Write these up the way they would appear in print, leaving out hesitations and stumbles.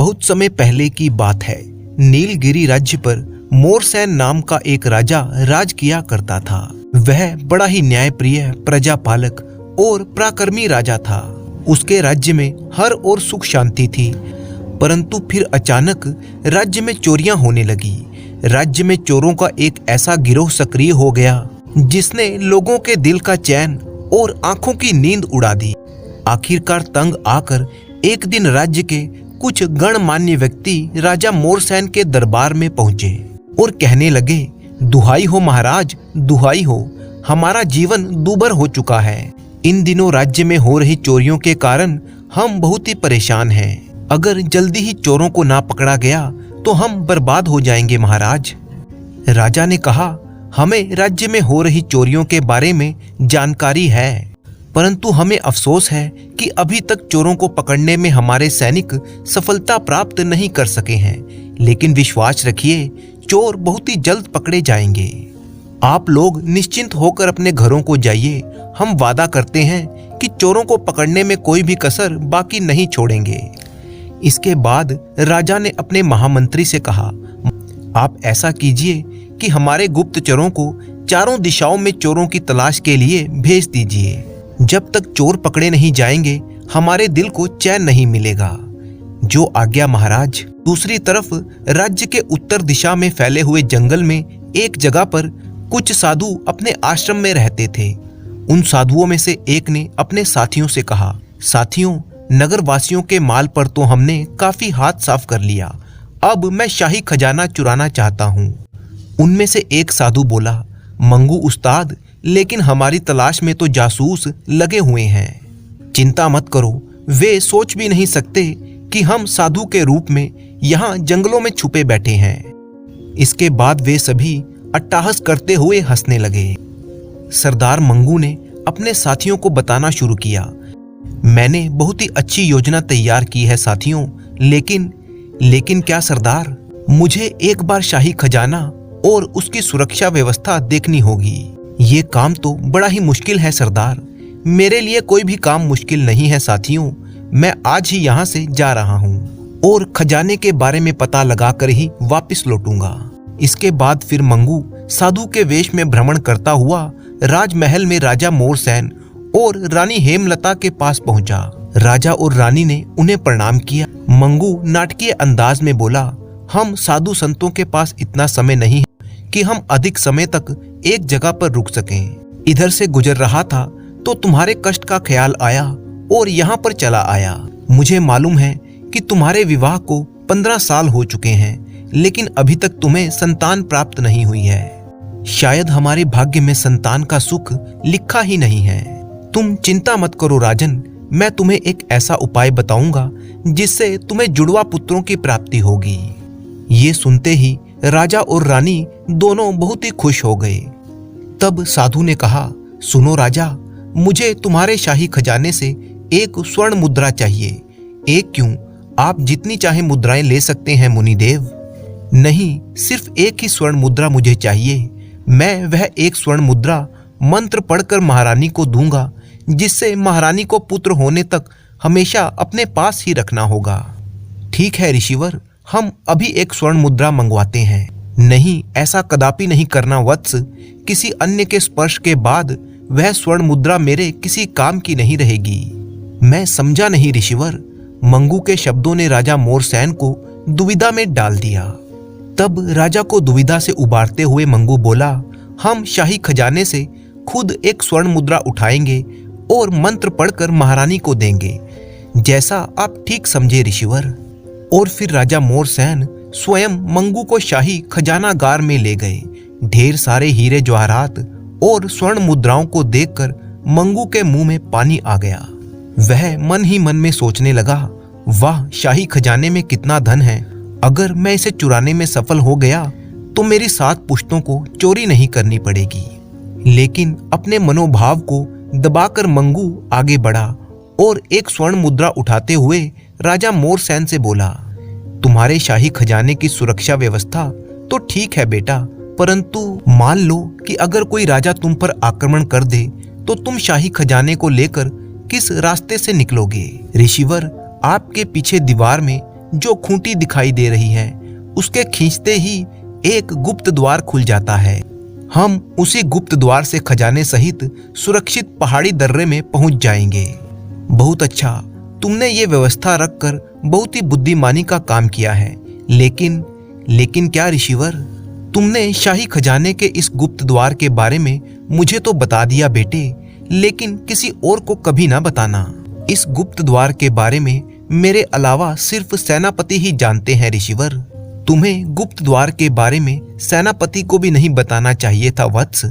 बहुत समय पहले की बात है। नीलगिरी राज्य पर मोरसेन नाम का एक राजा राज किया करता था। वह बड़ा ही न्यायप्रिय, प्रजापालक और पराक्रमी राजा था। उसके राज्य में हर ओर सुख शांति थी। परंतु फिर अचानक राज्य में चोरियां होने लगी। राज्य में चोरों का एक ऐसा गिरोह सक्रिय हो गया जिसने लोगों के दिल का चैन और आंखों की नींद उड़ा दी। आखिरकार तंग आकर एक दिन राज्य के कुछ गणमान्य व्यक्ति राजा मोरसेन के दरबार में पहुंचे और कहने लगे, दुहाई हो महाराज, दुहाई हो, हमारा जीवन दूभर हो चुका है। इन दिनों राज्य में हो रही चोरियों के कारण हम बहुत ही परेशान हैं। अगर जल्दी ही चोरों को ना पकड़ा गया तो हम बर्बाद हो जाएंगे महाराज। राजा ने कहा, हमें राज्य में हो रही चोरियों के बारे में जानकारी है, परंतु हमें अफसोस है कि अभी तक चोरों को पकड़ने में हमारे सैनिक सफलता प्राप्त नहीं कर सके हैं। लेकिन विश्वास रखिए, चोर बहुत ही जल्द पकड़े जाएंगे। आप लोग निश्चिंत होकर अपने घरों को जाइए। हम वादा करते हैं कि चोरों को पकड़ने में कोई भी कसर बाकी नहीं छोड़ेंगे। इसके बाद राजा ने अपने महामंत्री से कहा, आप ऐसा कीजिए कि हमारे गुप्तचरों को चारों दिशाओं में चोरों की तलाश के लिए भेज दीजिए। जब तक चोर पकड़े नहीं जाएंगे हमारे दिल को चैन नहीं मिलेगा। जो आज्ञा महाराज। दूसरी तरफ राज्य के उत्तर दिशा में फैले हुए जंगल में एक जगह पर कुछ साधु अपने आश्रम में रहते थे। उन साधुओं में से एक ने अपने साथियों से कहा, साथियों, नगर वासियों के माल पर तो हमने काफी हाथ साफ कर लिया, अब मैं शाही खजाना चुराना चाहता हूँ। उनमें से एक साधु बोला, मंगू उस्ताद, लेकिन हमारी तलाश में तो जासूस लगे हुए हैं। चिंता मत करो, वे सोच भी नहीं सकते कि हम साधु के रूप में यहाँ जंगलों में छुपे बैठे हैं। इसके बाद वे सभी अट्टहास करते हुए हंसने लगे। सरदार मंगू ने अपने साथियों को बताना शुरू किया, मैंने बहुत ही अच्छी योजना तैयार की है साथियों, लेकिन क्या सरदार, मुझे एक बार शाही खजाना और उसकी सुरक्षा व्यवस्था देखनी होगी। ये काम तो बड़ा ही मुश्किल है सरदार। मेरे लिए कोई भी काम मुश्किल नहीं है साथियों। मैं आज ही यहाँ से जा रहा हूँ और खजाने के बारे में पता लगाकर ही वापस लौटूंगा। इसके बाद फिर मंगू साधु के वेश में भ्रमण करता हुआ राजमहल में राजा मोरसेन और रानी हेमलता के पास पहुंचा। राजा और रानी ने उन्हें प्रणाम किया। मंगू नाटकीय अंदाज में बोला, हम साधु संतों के पास इतना समय नहीं है कि हम अधिक समय तक एक जगह पर रुक सकें। इधर से गुजर रहा था तो तुम्हारे कष्ट का ख्याल आया और यहाँ पर चला आया। मुझे मालूम है कि तुम्हारे विवाह को 15 साल हो चुके हैं, लेकिन अभी तक तुम्हें संतान प्राप्त नहीं हुई है। शायद हमारे भाग्य में संतान का सुख लिखा ही नहीं है। तुम चिंता मत करो राजन, मैं तुम्हें एक ऐसा उपाय बताऊंगा जिससे तुम्हें जुड़वा पुत्रों की प्राप्ति होगी। ये सुनते ही राजा और रानी दोनों बहुत ही खुश हो गए। तब साधु ने कहा, सुनो राजा, मुझे तुम्हारे शाही खजाने से एक स्वर्ण मुद्रा चाहिए। एक क्यों, आप जितनी चाहे मुद्राएं ले सकते हैं मुनिदेव। नहीं, सिर्फ एक ही स्वर्ण मुद्रा मुझे चाहिए। मैं वह एक स्वर्ण मुद्रा मंत्र पढ़कर महारानी को दूंगा, जिससे महारानी को पुत्र होने तक हमेशा अपने पास ही रखना होगा। ठीक है ऋषिवर, हम अभी एक स्वर्ण मुद्रा मंगवाते हैं। नहीं, ऐसा कदापि नहीं करना वत्स। किसी अन्य के स्पर्श के बाद वह स्वर्ण मुद्रा मेरे किसी काम की नहीं रहेगी। मैं समझा नहीं ऋषिवर। मंगू के शब्दों ने राजा मोरसेन को दुविधा में डाल दिया। तब राजा को दुविधा से उबारते हुए मंगू बोला, हम शाही खजाने से खुद एक स्वर्ण मुद्रा उठाएंगे और मंत्र पढ़कर महारानी को देंगे, जैसा आप ठीक समझे ऋषिवर। और फिर राजा मोरसेन स्वयं मंगू को शाही खजानागार में ले गए। ढेर सारे हीरे जवाहरात और स्वर्ण मुद्राओं को देखकर मंगू के मुंह में पानी आ गया। वह मन ही मन में सोचने लगा, वाह, शाही खजाने में कितना धन है। अगर मैं इसे चुराने में सफल हो गया तो मेरी 7 पुश्तों को चोरी नहीं करनी पड़ेगी। लेकिन अपने मनोभाव को दबाकर मंगू आगे बढ़ा और एक स्वर्ण मुद्रा उठाते हुए राजा मोरसेन से बोला, तुम्हारे शाही खजाने की सुरक्षा व्यवस्था तो ठीक है बेटा, परंतु मान लो कि अगर कोई राजा तुम पर आक्रमण कर दे तो तुम शाही खजाने को लेकर किस रास्ते से निकलोगे? ऋषिवर, आपके पीछे दीवार में जो खूंटी दिखाई दे रही है उसके खींचते ही एक गुप्त द्वार खुल जाता है। हम उसी गुप्त द्वार से खजाने सहित सुरक्षित पहाड़ी दर्रे में पहुंच जाएंगे। बहुत अच्छा, तुमने ये व्यवस्था रखकर बहुत ही बुद्धिमानी का काम किया है। लेकिन क्या ऋषिवर, तुमने शाही खजाने के इस गुप्त द्वार के बारे में मुझे तो बता दिया बेटे, लेकिन किसी और को कभी ना बताना। इस गुप्त द्वार के बारे में मेरे अलावा सिर्फ सेनापति ही जानते हैं ऋषिवर। तुम्हें गुप्त द्वार के बारे में सेनापति को भी नहीं बताना चाहिए था वत्स।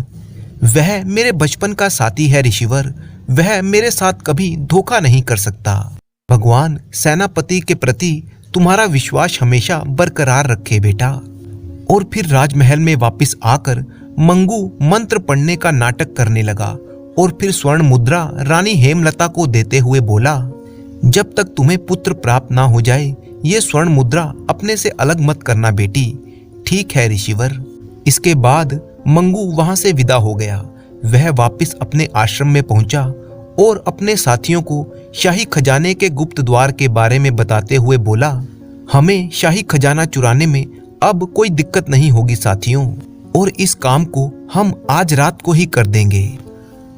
वह मेरे बचपन का साथी है ऋषिवर, वह मेरे साथ कभी धोखा नहीं कर सकता। भगवान सेनापति के प्रति तुम्हारा विश्वास हमेशा बरकरार रखे बेटा। और फिर राजमहल में वापस आकर मंगू मंत्र पढ़ने का नाटक करने लगा और फिर स्वर्ण मुद्रा रानी हेमलता को देते हुए बोला, जब तक तुम्हें पुत्र प्राप्त ना हो जाए ये स्वर्ण मुद्रा अपने से अलग मत करना बेटी। ठीक है ऋषिवर। इसके बाद मंगू वहां से विदा हो गया। वह वापस अपने आश्रम में पहुंचा और अपने साथियों को शाही खजाने के गुप्त द्वार के बारे में बताते हुए बोला, हमें शाही खजाना चुराने में अब कोई दिक्कत नहीं होगी साथियों, और इस काम को हम आज रात को ही कर देंगे।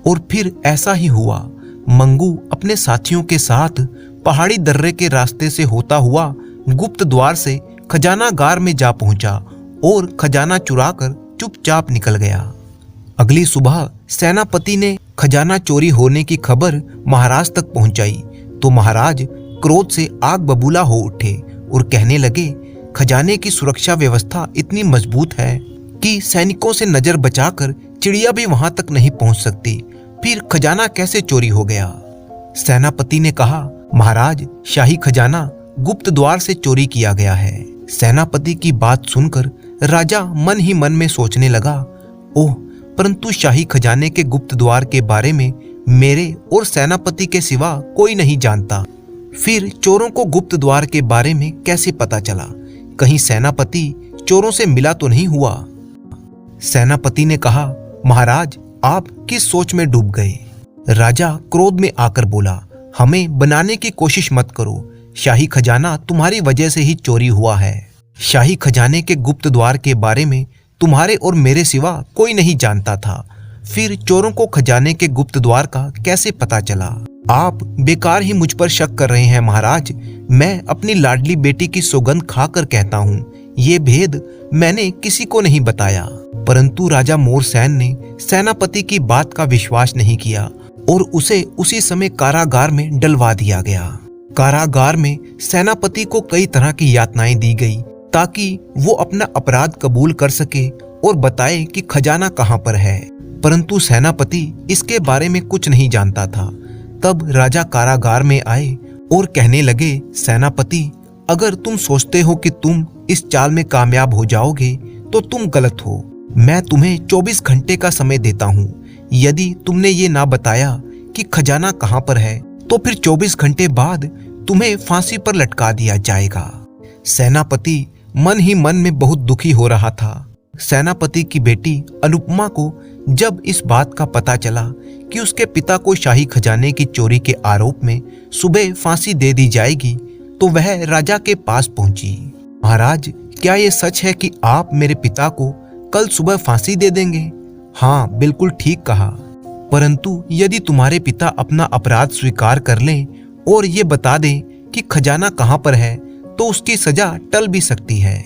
और फिर ऐसा ही हुआ। मंगू अपने साथियों के साथ पहाड़ी दर्रे के रास्ते से होता हुआ गुप्त द्वार से खजानागार में जा पहुंचा और खजाना चुराकर चुपचाप निकल गया। अगली सुबह सेनापति ने खजाना चोरी होने की खबर महाराज तक पहुंचाई तो महाराज क्रोध से आग बबूला हो उठे और कहने लगे, खजाने की सुरक्षा व्यवस्था इतनी मजबूत है कि सैनिकों से नजर बचाकर चिड़िया भी वहां तक नहीं पहुंच सकती, फिर खजाना कैसे चोरी हो गया? सेनापति ने कहा, महाराज शाही खजाना गुप्त द्वार से चोरी किया गया है। सेनापति की बात सुनकर राजा मन ही मन में सोचने लगा, ओह, परंतु शाही खजाने के गुप्त द्वार के बारे में मेरे और सेनापति के सिवा कोई नहीं जानता। फिर चोरों को गुप्त द्वार के बारे में कैसे पता चला? कहीं सेनापति चोरों से मिला तो नहीं हुआ? सेनापति ने कहा, महाराज आप किस सोच में डूब गए? राजा क्रोध में आकर बोला, हमें बनाने की कोशिश मत करो, शाही खजाना तुम्हारी वजह से ही चोरी हुआ है। शाही खजाने के गुप्त द्वार के बारे में तुम्हारे और मेरे सिवा कोई नहीं जानता था। फिर चोरों को खजाने के गुप्त द्वार का कैसे पता चला? आप बेकार ही मुझ पर शक कर रहे हैं महाराज। मैं अपनी लाडली बेटी की सौगंध खाकर कहता हूँ, ये भेद मैंने किसी को नहीं बताया। परंतु राजा मोरसेन ने सेनापति की बात का विश्वास नहीं किया और उसे उसी समय कारागार में डलवा दिया गया। कारागार में सेनापति को कई तरह की यातनाएं दी गई ताकि वो अपना अपराध कबूल कर सके और बताए कि खजाना कहाँ पर है, परंतु सेनापति इसके बारे में कुछ नहीं जानता था। तब राजा कारागार में आए और कहने लगे, सेनापति, अगर तुम सोचते हो कि तुम इस चाल में कामयाब हो जाओगे तो तुम गलत हो। मैं तुम्हें 24 घंटे का समय देता हूँ। यदि तुमने ये ना बताया कि खजाना कहाँ पर है तो फिर 24 घंटे बाद तुम्हें फांसी पर लटका दिया जाएगा। सेनापति मन ही मन में बहुत दुखी हो रहा था। सेनापति की बेटी अनुपमा को जब इस बात का पता चला कि उसके पिता को शाही खजाने की चोरी के आरोप में सुबह फांसी दे दी जाएगी तो वह राजा के पास पहुंची। महाराज, क्या ये सच है कि आप मेरे पिता को कल सुबह फांसी दे देंगे? हाँ, बिल्कुल ठीक कहा। परंतु यदि तुम्हारे पिता अपना अपराध स्वीकार कर लें और ये बता दें कि खजाना कहाँ पर है तो उसकी सजा टल भी सकती है।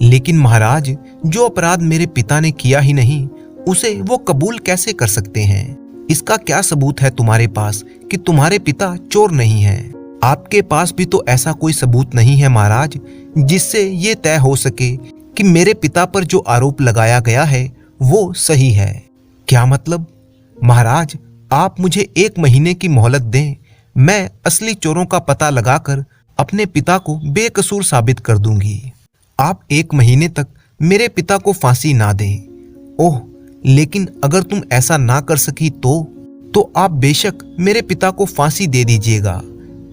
लेकिन महाराज, जो अपराध मेरे पिता ने किया ही नहीं उसे वो कबूल कैसे कर सकते हैं? इसका क्या सबूत है तुम्हारे पास कि तुम्हारे पिता चोर नहीं है? आपके पास भी तो ऐसा कोई सबूत नहीं है महाराज, जिससे ये तय हो सके कि मेरे पिता पर जो आरोप लगाया गया है वो सही है। क्या मतलब? महाराज, आप मुझे 1 महीने की मोहलत दें, मैं असली चोरों का पता लगाकर अपने पिता को बेकसूर साबित कर दूंगी। आप 1 महीने तक मेरे पिता को फांसी ना दें। ओह, लेकिन अगर तुम ऐसा ना कर सकी तो आप बेशक मेरे पिता को फांसी दे दीजिएगा।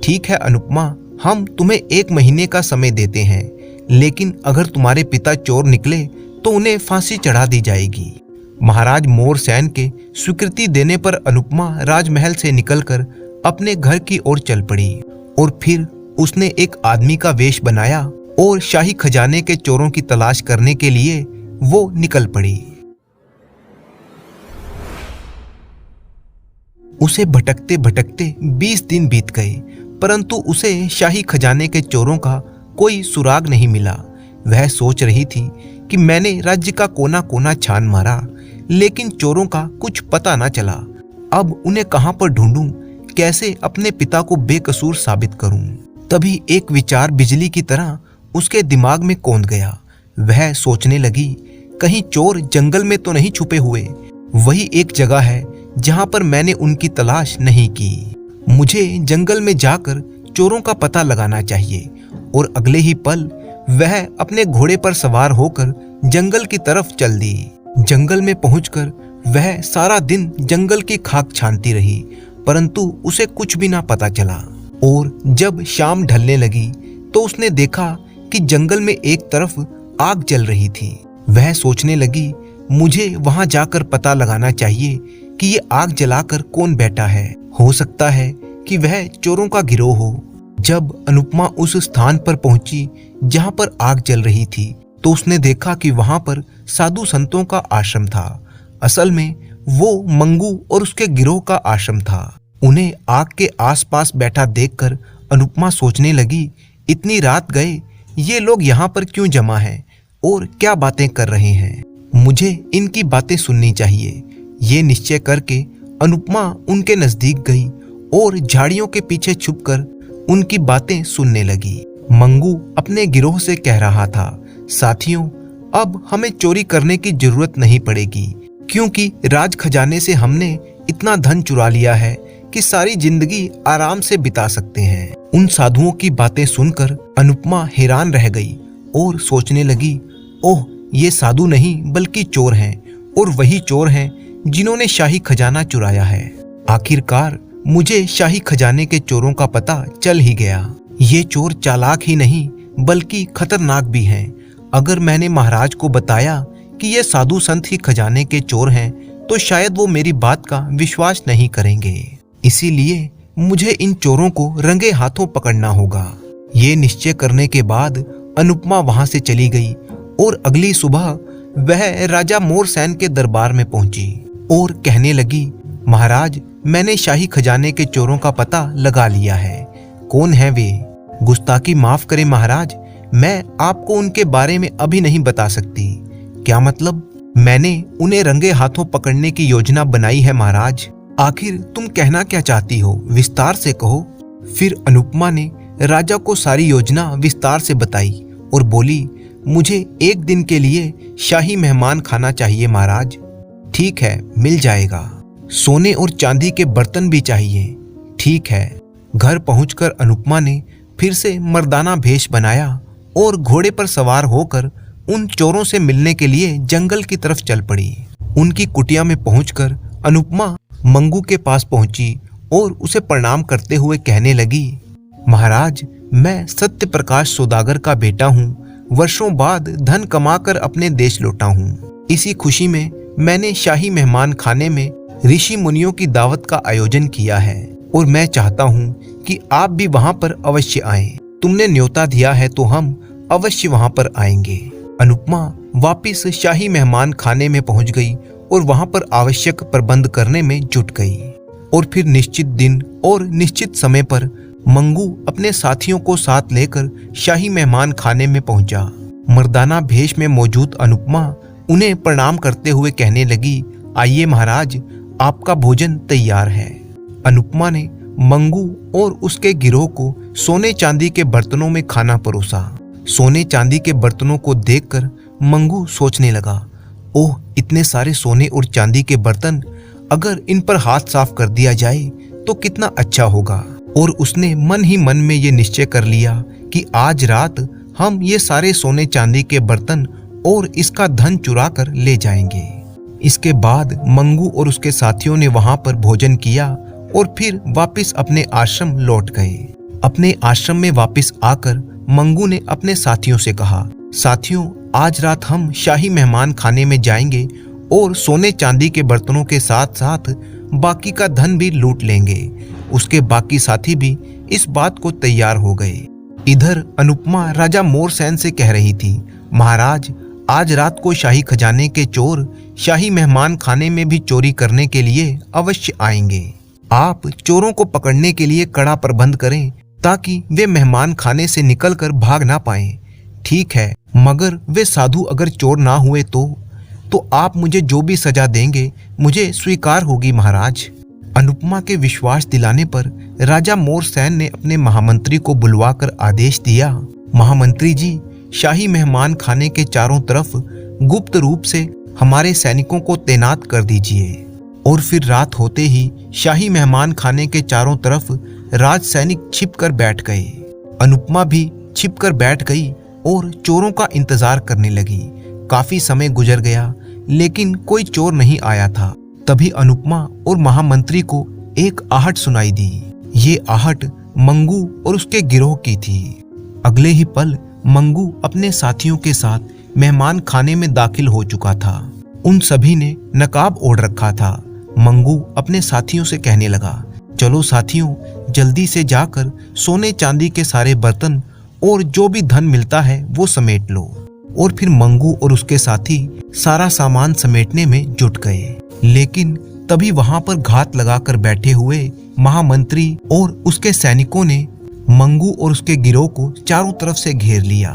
ठीक है अनुपमा, हम तुम्हें 1 महीने का समय देते हैं, लेकिन अगर तुम्हारे पिता चोर निकले तो उन्हें फांसी चढ़ा दी जाएगी। महाराज मोरसेन के स्वीकृति देने पर अनुपमा राजमहल से निकलकर अपने घर की ओर चल पड़ी और फिर उसने एक आदमी का वेश बनाया और शाही खजाने के चोरों की तलाश करने के लिए वो निकल पड़ी। उसे भटकते भटकते 20 दिन बीत गए, परंतु उसे शाही खजाने के चोरों का कोई सुराग नहीं मिला। वह सोच रही थी कि मैंने राज्य का कोना कोना छान मारा, लेकिन चोरों का कुछ पता ना चला। अब उन्हें कहां पर ढूंढूं, कैसे अपने पिता को बेकसूर साबित करूं। तभी एक विचार बिजली की तरह उसके दिमाग में कौंध गया। वह सोचने लगी, कहीं चोर जंगल में तो नहीं छुपे हुए। वही एक जगह है जहां पर मैंने उनकी तलाश नहीं की। मुझे जंगल में जाकर चोरों का पता लगाना चाहिए। और अगले ही पल वह अपने घोड़े पर सवार होकर जंगल की तरफ चल दी। जंगल में पहुंचकर वह सारा दिन जंगल की खाक छानती रही, परंतु उसे कुछ भी ना पता चला। और जब शाम ढलने लगी तो उसने देखा कि जंगल में एक तरफ आग जल रही थी। वह सोचने लगी, मुझे वहां जाकर पता लगाना चाहिए कि ये आग जलाकर कौन बैठा है। हो सकता है कि वह चोरों का गिरोह हो। जब अनुपमा उस स्थान पर पहुंची जहां पर आग जल रही थी, तो उसने देखा कि वहां पर साधु संतों का आश्रम था। असल में वो मंगू और उसके गिरोह का आश्रम था। उन्हें आग के आसपास बैठा देखकर अनुपमा सोचने लगी, इतनी रात गए ये लोग यहाँ पर क्यों जमा हैं और क्या बातें कर रहे हैं। मुझे इनकी बातें सुननी चाहिए। ये निश्चय करके अनुपमा उनके नजदीक गई और झाड़ियों के पीछे छुपकर उनकी बातें सुनने लगी। मंगू अपने गिरोह से कह रहा था, साथियों, अब हमें चोरी करने की जरूरत नहीं पड़ेगी, क्योंकि राज खजाने से हमने इतना धन चुरा लिया है कि सारी जिंदगी आराम से बिता सकते हैं। उन साधुओं की बातें सुनकर अनुपमा हैरान रह गई और सोचने लगी, ओह, ये साधु नहीं बल्कि चोर हैं, और वही चोर हैं जिन्होंने शाही खजाना चुराया है। आखिरकार मुझे शाही खजाने के चोरों का पता चल ही गया। ये चोर चालाक ही नहीं बल्कि खतरनाक भी हैं। अगर मैंने महाराज को बताया कि ये साधु संत ही खजाने के चोर हैं, तो शायद वो मेरी बात का विश्वास नहीं करेंगे। इसीलिए मुझे इन चोरों को रंगे हाथों पकड़ना होगा। ये निश्चय करने के बाद अनुपमा वहां से चली गई और अगली सुबह वह राजा मोरसेन के दरबार में पहुंची और कहने लगी, महाराज, मैंने शाही खजाने के चोरों का पता लगा लिया है। कौन है वे? गुस्ताखी माफ करें महाराज, मैं आपको उनके बारे में अभी नहीं बता सकती। क्या मतलब? मैंने उन्हें रंगे हाथों पकड़ने की योजना बनाई है महाराज। आखिर तुम कहना क्या चाहती हो, विस्तार से कहो। फिर अनुपमा ने राजा को सारी योजना विस्तार से बताई और बोली, मुझे एक दिन के लिए शाही मेहमान खाना चाहिए महाराज। ठीक है, मिल जाएगा। सोने और चांदी के बर्तन भी चाहिए। ठीक है। घर पहुंचकर अनुपमा ने फिर से मर्दाना भेष बनाया और घोड़े पर सवार होकर उन चोरों से मिलने के लिए जंगल की तरफ चल पड़ी। उनकी कुटिया में पहुंचकर अनुपमा मंगू के पास पहुंची और उसे प्रणाम करते हुए कहने लगी, महाराज, मैं सत्य प्रकाश सौदागर का बेटा हूँ। वर्षों बाद धन कमाकर अपने देश लौटा हूँ। इसी खुशी में मैंने शाही मेहमान खाने में ऋषि मुनियों की दावत का आयोजन किया है और मैं चाहता हूँ कि आप भी वहाँ पर अवश्य आएं। तुमने न्योता दिया है तो हम अवश्य वहाँ पर आएंगे। अनुपमा वापिस शाही मेहमान खाने में पहुँच गई और वहाँ पर आवश्यक प्रबंध करने में जुट गई। और फिर निश्चित दिन और निश्चित समय पर मंगू अपने साथियों को साथ लेकर शाही मेहमान खाने में पहुंचा। मर्दाना भेष में मौजूद अनुपमा उन्हें प्रणाम करते हुए कहने लगी, आइए महाराज, आपका भोजन तैयार है। अनुपमा ने मंगू और उसके गिरोह को सोने चांदी के बर्तनों में खाना परोसा। सोने चांदी के बर्तनों को देखकर मंगू सोचने लगा, ओह, इतने सारे सोने और चांदी के बर्तन, अगर इन पर हाथ साफ कर दिया जाए तो कितना अच्छा होगा। और उसने मन ही मन में ये निश्चय कर लिया कि आज रात हम ये सारे सोने चांदी के बर्तन और इसका धन चुरा कर ले जाएंगे। इसके बाद मंगू और उसके साथियों ने वहां पर भोजन किया और फिर वापस अपने आश्रम लौट गए। अपने आश्रम में वापस आकर मंगू ने अपने साथियों से कहा, साथियों, आज रात हम शाही मेहमान खाने में जाएंगे और सोने चांदी के बर्तनों के साथ साथ बाकी का धन भी लूट लेंगे। उसके बाकी साथी भी इस बात को तैयार हो गए। इधर अनुपमा राजा मोरसेन से कह रही थी, महाराज, आज रात को शाही खजाने के चोर शाही मेहमान खाने में भी चोरी करने के लिए अवश्य आएंगे। आप चोरों को पकड़ने के लिए कड़ा प्रबंध करें ताकि वे मेहमान खाने से निकलकर भाग ना पाएं। ठीक है, मगर वे साधु अगर चोर ना हुए तो आप मुझे जो भी सजा देंगे मुझे स्वीकार होगी महाराज। अनुपमा के विश्वास दिलाने पर राजा मोरसेन ने अपने महामंत्री को बुलवाकर आदेश दिया, महामंत्री जी, शाही मेहमान खाने के चारों तरफ गुप्त रूप से हमारे सैनिकों को तैनात कर दीजिए। और फिर रात होते ही शाही मेहमान खाने के चारों तरफ राज सैनिक छिपकर बैठ गए। अनुपमा भी छिपकर बैठ गई और चोरों का इंतजार करने लगी। काफी समय गुजर गया लेकिन कोई चोर नहीं आया था। तभी अनुपमा और महामंत्री को एक आहट सुनाई दी। ये आहट मंगू और उसके गिरोह की थी। अगले ही पल मंगू अपने साथियों के साथ मेहमान खाने में दाखिल हो चुका था। उन सभी ने नकाब ओढ़ रखा था। मंगू अपने साथियों से कहने लगा, चलो साथियों, जल्दी से जाकर सोने चांदी के सारे बर्तन और जो भी धन मिलता है वो समेट लो। और फिर मंगू और उसके साथी सारा सामान समेटने में जुट गए। लेकिन तभी वहां पर घात लगाकर बैठे हुए महामंत्री और उसके सैनिकों ने मंगू और उसके गिरोह को चारों तरफ से घेर लिया।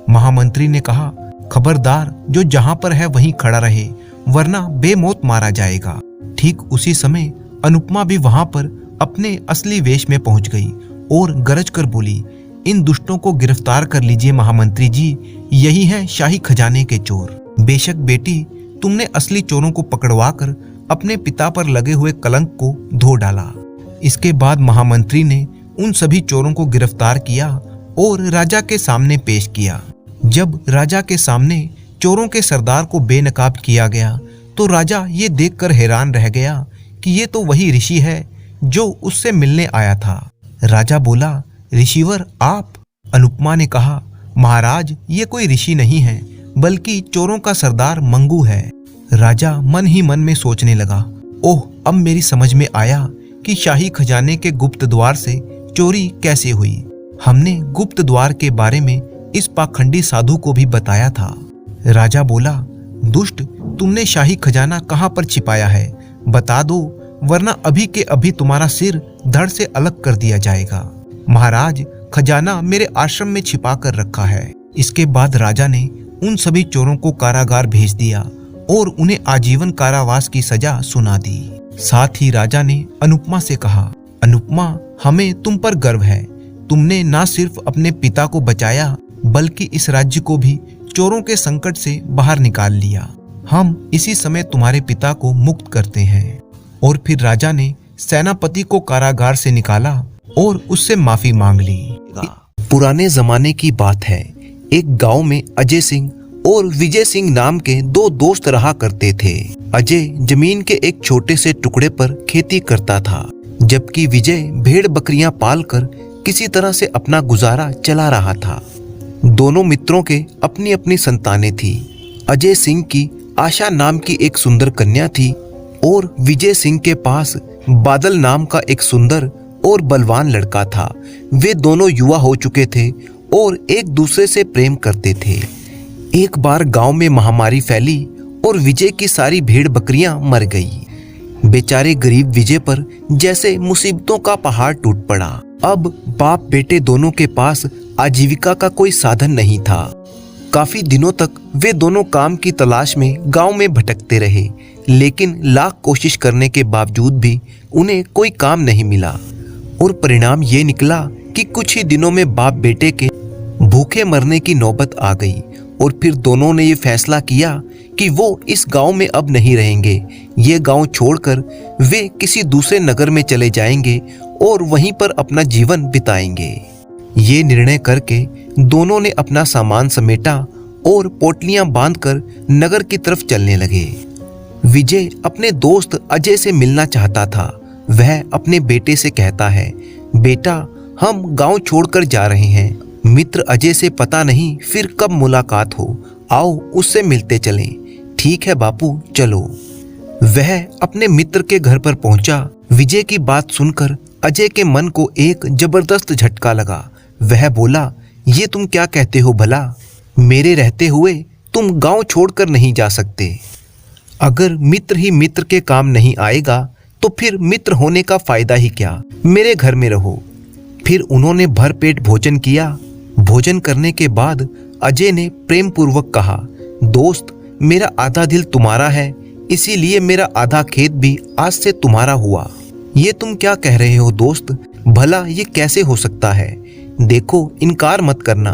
महामंत्री ने कहा, खबरदार, जो जहां पर है वहीं खड़ा रहे वरना बेमौत मारा जाएगा। ठीक उसी समय अनुपमा भी वहां पर अपने असली वेश में पहुंच गई और गरज कर बोली, इन दुष्टों को गिरफ्तार कर लीजिए महामंत्री जी, यही है शाही खजाने के चोर। बेशक बेटी, तुमने असली चोरों को पकड़वाकर अपने पिता पर लगे हुए कलंक को धो डाला। इसके बाद महामंत्री ने उन सभी चोरों को गिरफ्तार किया और राजा के सामने पेश किया। जब राजा के सामने चोरों के सरदार को बेनकाब किया गया तो राजा ये देखकर हैरान रह गया कि ये तो वही ऋषि है जो उससे मिलने आया था। राजा बोला, ऋषिवर आप? अनुपमा ने कहा, महाराज, ये कोई ऋषि नहीं है बल्कि चोरों का सरदार मंगू है। राजा मन ही मन में सोचने लगा, ओह, अब मेरी समझ में आया कि शाही खजाने के गुप्त द्वार से चोरी कैसे हुई। हमने गुप्त द्वार के बारे में इस पाखंडी साधु को भी बताया था। राजा बोला, दुष्ट, तुमने शाही खजाना कहाँ पर छिपाया है? बता दो, वरना अभी के अभी तुम्हारा सिर धड़ से अलग कर दिया जाएगा। महाराज, खजाना मेरे आश्रम में छिपा कर रखा है। इसके बाद राजा ने उन सभी चोरों को कारागार भेज दिया और उन्हें आजीवन कारावास की सजा सुना दी। साथ ही राजा ने अनुपमा से कहा, अनुपमा, हमें तुम पर गर्व है। तुमने न सिर्फ अपने पिता को बचाया बल्कि इस राज्य को भी चोरों के संकट से बाहर निकाल लिया। हम इसी समय तुम्हारे पिता को मुक्त करते हैं। और फिर राजा ने सेनापति को कारागार से निकाला और उससे माफी मांग ली। पुराने जमाने की बात है। एक गांव में अजय सिंह और विजय सिंह नाम के दो दोस्त रहा करते थे। अजय जमीन के एक छोटे से टुकड़े पर खेती करता था, जबकि विजय भेड़ बकरियां पालकर किसी तरह से अपना गुजारा चला रहा था। दोनों मित्रों के अपनी अपनी संतानें थी। अजय सिंह की आशा नाम की एक सुंदर कन्या थी और विजय सिंह के पास बादल नाम का एक सुंदर और बलवान लड़का था। वे दोनों युवा हो चुके थे और एक दूसरे से प्रेम करते थे। एक बार गांव में महामारी फैली और विजय की सारी भेड़ बकरियां मर गई। बेचारे गरीब विजय पर जैसे मुसीबतों का पहाड़ टूट पड़ा। अब बाप बेटे दोनों के पास आजीविका का कोई साधन नहीं था। काफी दिनों तक वे दोनों काम की तलाश में गांव में भटकते रहे, लेकिन लाख कोशिश करने के बावजूद भी उन्हें कोई काम नहीं मिला। और परिणाम ये निकला कि कुछ ही दिनों में बाप बेटे के भूखे मरने की नौबत आ गई। और फिर दोनों ने ये फैसला किया कि वो इस गांव में अब नहीं रहेंगे। ये गांव छोड़कर वे किसी दूसरे नगर में चले जाएंगे और वहीं पर अपना जीवन बिताएंगे। ये निर्णय करके दोनों ने अपना सामान समेटा और पोटलियां बांधकर नगर की तरफ चलने लगे। विजय अपने दोस्त अजय से मिलना चाहता था। वह अपने बेटे से कहता है, बेटा, हम गांव छोड़कर जा रहे हैं। मित्र अजय से पता नहीं फिर कब मुलाकात हो, आओ उससे मिलते चलें। ठीक है बापू, चलो। वह अपने मित्र के घर पर पहुंचा। विजय की बात सुनकर अजय के मन को एक जबरदस्त झटका लगा। वह बोला, ये तुम क्या कहते हो भला? मेरे रहते हुए तुम गांव छोड़कर नहीं जा सकते। अगर मित्र ही मित्र के काम नहीं आएगा तो फिर मित्र होने का फायदा ही क्या? मेरे घर में रहो। फिर उन्होंने भरपेट भोजन किया। भोजन करने के बाद अजय ने प्रेम पूर्वक कहा, दोस्त, मेरा आधा दिल तुम्हारा है, इसीलिए मेरा आधा खेत भी आज से तुम्हारा हुआ। ये तुम क्या कह रहे हो दोस्त? भला ये कैसे हो सकता है? देखो, इनकार मत करना,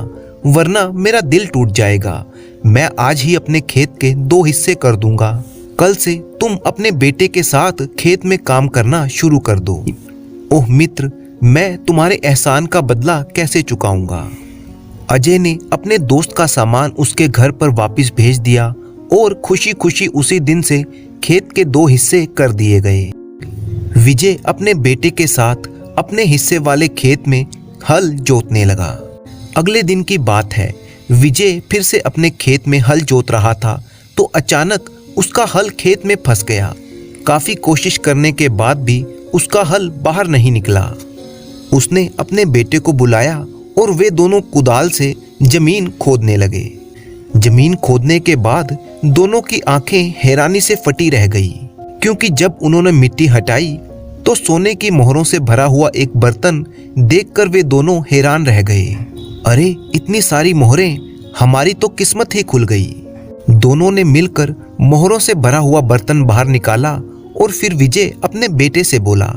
वरना मेरा दिल टूट जाएगा। मैं आज ही अपने खेत के 2 हिस्से कर दूंगा। कल से तुम अपने बेटे के साथ खेत में काम करना शुरू कर दो। ओह मित्र, मैं तुम्हारे एहसान का बदला कैसे चुकाऊंगा? अजय ने अपने दोस्त का सामान उसके घर पर वापस भेज दिया और खुशी खुशी उसी दिन से खेत के 2 हिस्से कर दिए गए। विजय अपने बेटे के साथ अपने हिस्से वाले खेत में हल जोतने लगा। अगले दिन की बात है, विजय फिर से अपने खेत में हल जोत रहा था तो अचानक उसका हल खेत में फंस गया। काफी कोशिश करने के बाद भी उसका हल बाहर नहीं निकला। उसने अपने बेटे को बुलाया और वे दोनों कुदाल से जमीन खोदने लगे। जमीन खोदने के बाद दोनों की आंखें हैरानी से फटी रह गई, क्योंकि जब उन्होंने मिट्टी हटाई तो सोने की मोहरों से भरा हुआ एक बर्तन देखकर वे दोनों हैरान रह गए। अरे, इतनी सारी मोहरें, हमारी तो किस्मत ही खुल गई। दोनों ने मिलकर मोहरों से भरा हुआ बर्तन बाहर निकाला और फिर विजय अपने बेटे से बोला,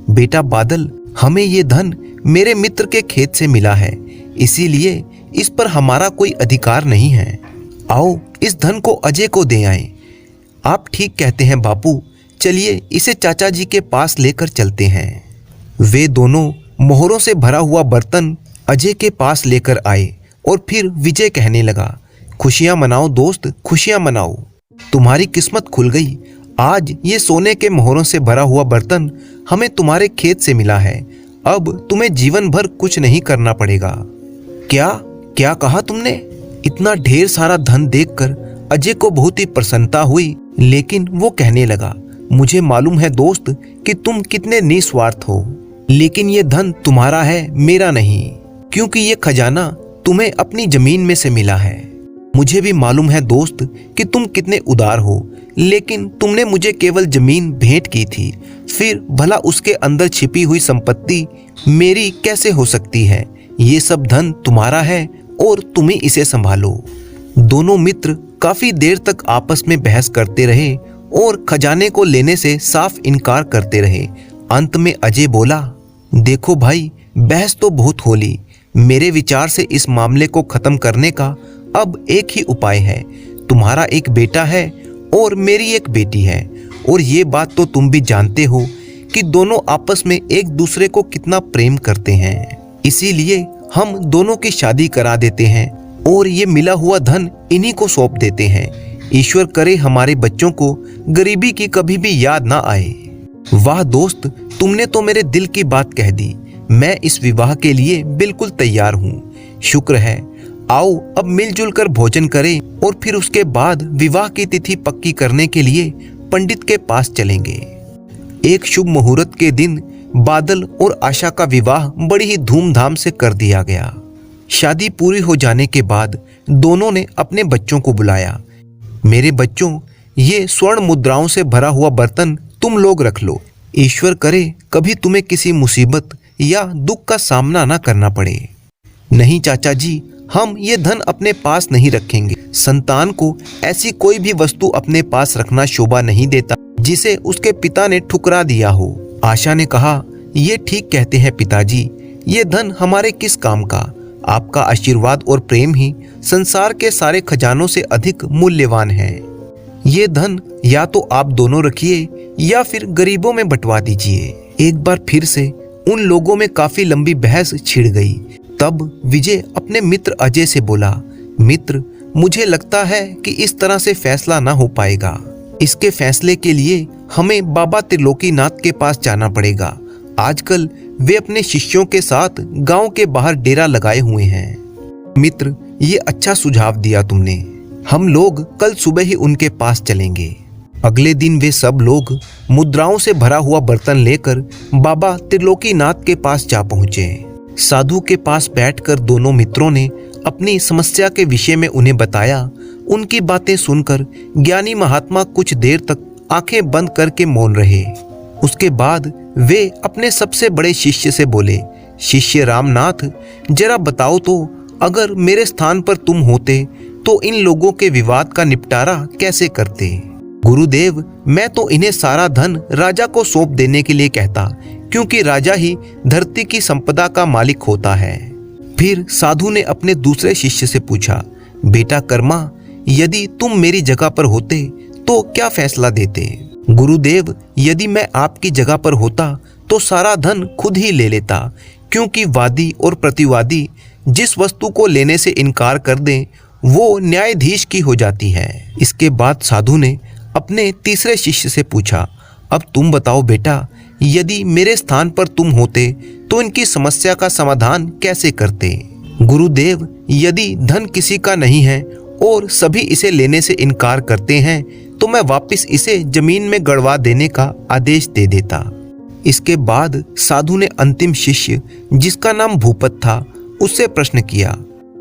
बेटा बादल, हमें ये धन मेरे मित्र के खेत से मिला है, इसीलिए इस पर हमारा कोई अधिकार नहीं है। आओ इस धन को अजय को दे आएं। आप ठीक कहते हैं बापू, चलिए इसे चाचा जी के पास लेकर चलते हैं। वे दोनों मोहरों से भरा हुआ बर्तन अजय के पास लेकर आए और फिर विजय कहने लगा, खुशियां मनाओ दोस्त, खुशियां मनाओ, तुम्हारी किस्मत खुल गई। आज ये सोने के मोहरों से भरा हुआ बर्तन हमें तुम्हारे खेत से मिला है। अब तुम्हें जीवन भर कुछ नहीं करना पड़ेगा। क्या क्या कहा तुमने? इतना ढेर सारा धन देखकर अजय को बहुत ही प्रसन्नता हुई, लेकिन वो कहने लगा, मुझे मालूम है दोस्त कि तुम कितने निस्वार्थ हो, लेकिन ये धन तुम्हारा है, मेरा नहीं, क्योंकि ये खजाना तुम्हें अपनी जमीन में से मिला है। मुझे भी मालूम है दोस्त कि तुम कितने उदार हो, लेकिन तुमने मुझे केवल जमीन भेंट की थी, फिर भला उसके अंदर छिपी हुई संपत्ति मेरी कैसे हो सकती है? ये सब धन तुम्हारा है और तुम ही इसे संभालो। दोनों मित्र काफी देर तक आपस में बहस करते रहे और खजाने को लेने से साफ इनकार करते रहे। अंत में अजय बोला, देखो भाई, बहस तो बहुत हो ली। मेरे विचार से इस मामले को खत्म करने का अब एक ही उपाय है। तुम्हारा एक बेटा है और मेरी एक बेटी है, और ये बात तो तुम भी जानते हो कि दोनों आपस में एक दूसरे को कितना प्रेम करते हैं। इसीलिए हम दोनों की शादी करा देते हैं और ये मिला हुआ धन इन्हीं को सौंप देते हैं। ईश्वर करे हमारे बच्चों को गरीबी की कभी भी याद ना आए। वाह दोस्त, तुमने तो मेरे दिल की बात कह दी। मैं इस विवाह के लिए बिल्कुल तैयार हूँ। शुक्र है। आओ अब मिलजुल कर भोजन करें और फिर उसके बाद विवाह की तिथि पक्की करने के लिए पंडित के पास चलेंगे। एक शुभ मुहूर्त के दिन बादल और आशा का विवाह बड़ी ही धूमधाम से कर दिया गया। शादी पूरी हो जाने के बाद दोनों ने अपने बच्चों को बुलाया। मेरे बच्चों, ये स्वर्ण मुद्राओं से भरा हुआ बर्तन तुम लोग रख लो। ईश्वर करे कभी तुम्हें किसी मुसीबत या दुख का सामना ना करना पड़े। नहीं चाचा जी, हम ये धन अपने पास नहीं रखेंगे। संतान को ऐसी कोई भी वस्तु अपने पास रखना शोभा नहीं देता जिसे उसके पिता ने ठुकरा दिया हो। आशा ने कहा, ये ठीक कहते हैं पिताजी, ये धन हमारे किस काम का? आपका आशीर्वाद और प्रेम ही संसार के सारे खजानों से अधिक मूल्यवान है। ये धन या तो आप दोनों रखिए या फिर गरीबों में बंटवा दीजिए। एक बार फिर से उन लोगों में काफी लंबी बहस छिड़ गई। तब विजय अपने मित्र अजय से बोला, मित्र, मुझे लगता है कि इस तरह से फैसला ना हो पाएगा। इसके फैसले के लिए हमें बाबा त्रिलोकीनाथ के पास जाना पड़ेगा। आजकल वे अपने शिष्यों के साथ गांव के बाहर डेरा लगाए हुए हैं। मित्र, ये अच्छा सुझाव दिया तुमने। हम लोग कल सुबह ही उनके पास चलेंगे। अगले दिन वे सब लोग मुद्राओं से भरा हुआ बर्तन लेकर बाबा त्रिलोकीनाथ के पास जा पहुंचे। साधु के पास बैठकर दोनों मित्रों ने अपनी समस्या के विषय में उन्हें बताया। उनकी बातें सुनकर ज्ञानी महात्मा कुछ देर तक आंखें बंद करके मौन रहे। उसके बाद वे अपने सबसे बड़े शिष्य से बोले, शिष्य रामनाथ, जरा बताओ तो, अगर मेरे स्थान पर तुम होते तो इन लोगों के विवाद का निपटारा कैसे करते? गुरुदेव, मैं तो इन्हें सारा धन राजा को सौंप देने के लिए कहता, क्योंकि राजा ही धरती की संपदा का मालिक होता है। फिर साधु ने अपने दूसरे शिष्य से पूछा, बेटा कर्मा, यदि तुम मेरी जगह पर होते तो क्या फैसला देते? गुरुदेव, यदि मैं आपकी जगह पर होता तो सारा धन खुद ही ले लेता, क्योंकि वादी और प्रतिवादी जिस वस्तु को लेने से इनकार कर दें वो न्यायाधीश की हो जाती है। इसके बाद साधु ने अपने तीसरे शिष्य से पूछा, अब तुम बताओ बेटा, यदि मेरे स्थान पर तुम होते तो इनकी समस्या का समाधान कैसे करते? गुरुदेव, यदि धन किसी का नहीं है और सभी इसे लेने से इनकार करते हैं तो मैं वापस इसे जमीन में गड़वा देने का आदेश दे देता। इसके बाद साधु ने अंतिम शिष्य, जिसका नाम भूपत था, उससे प्रश्न किया,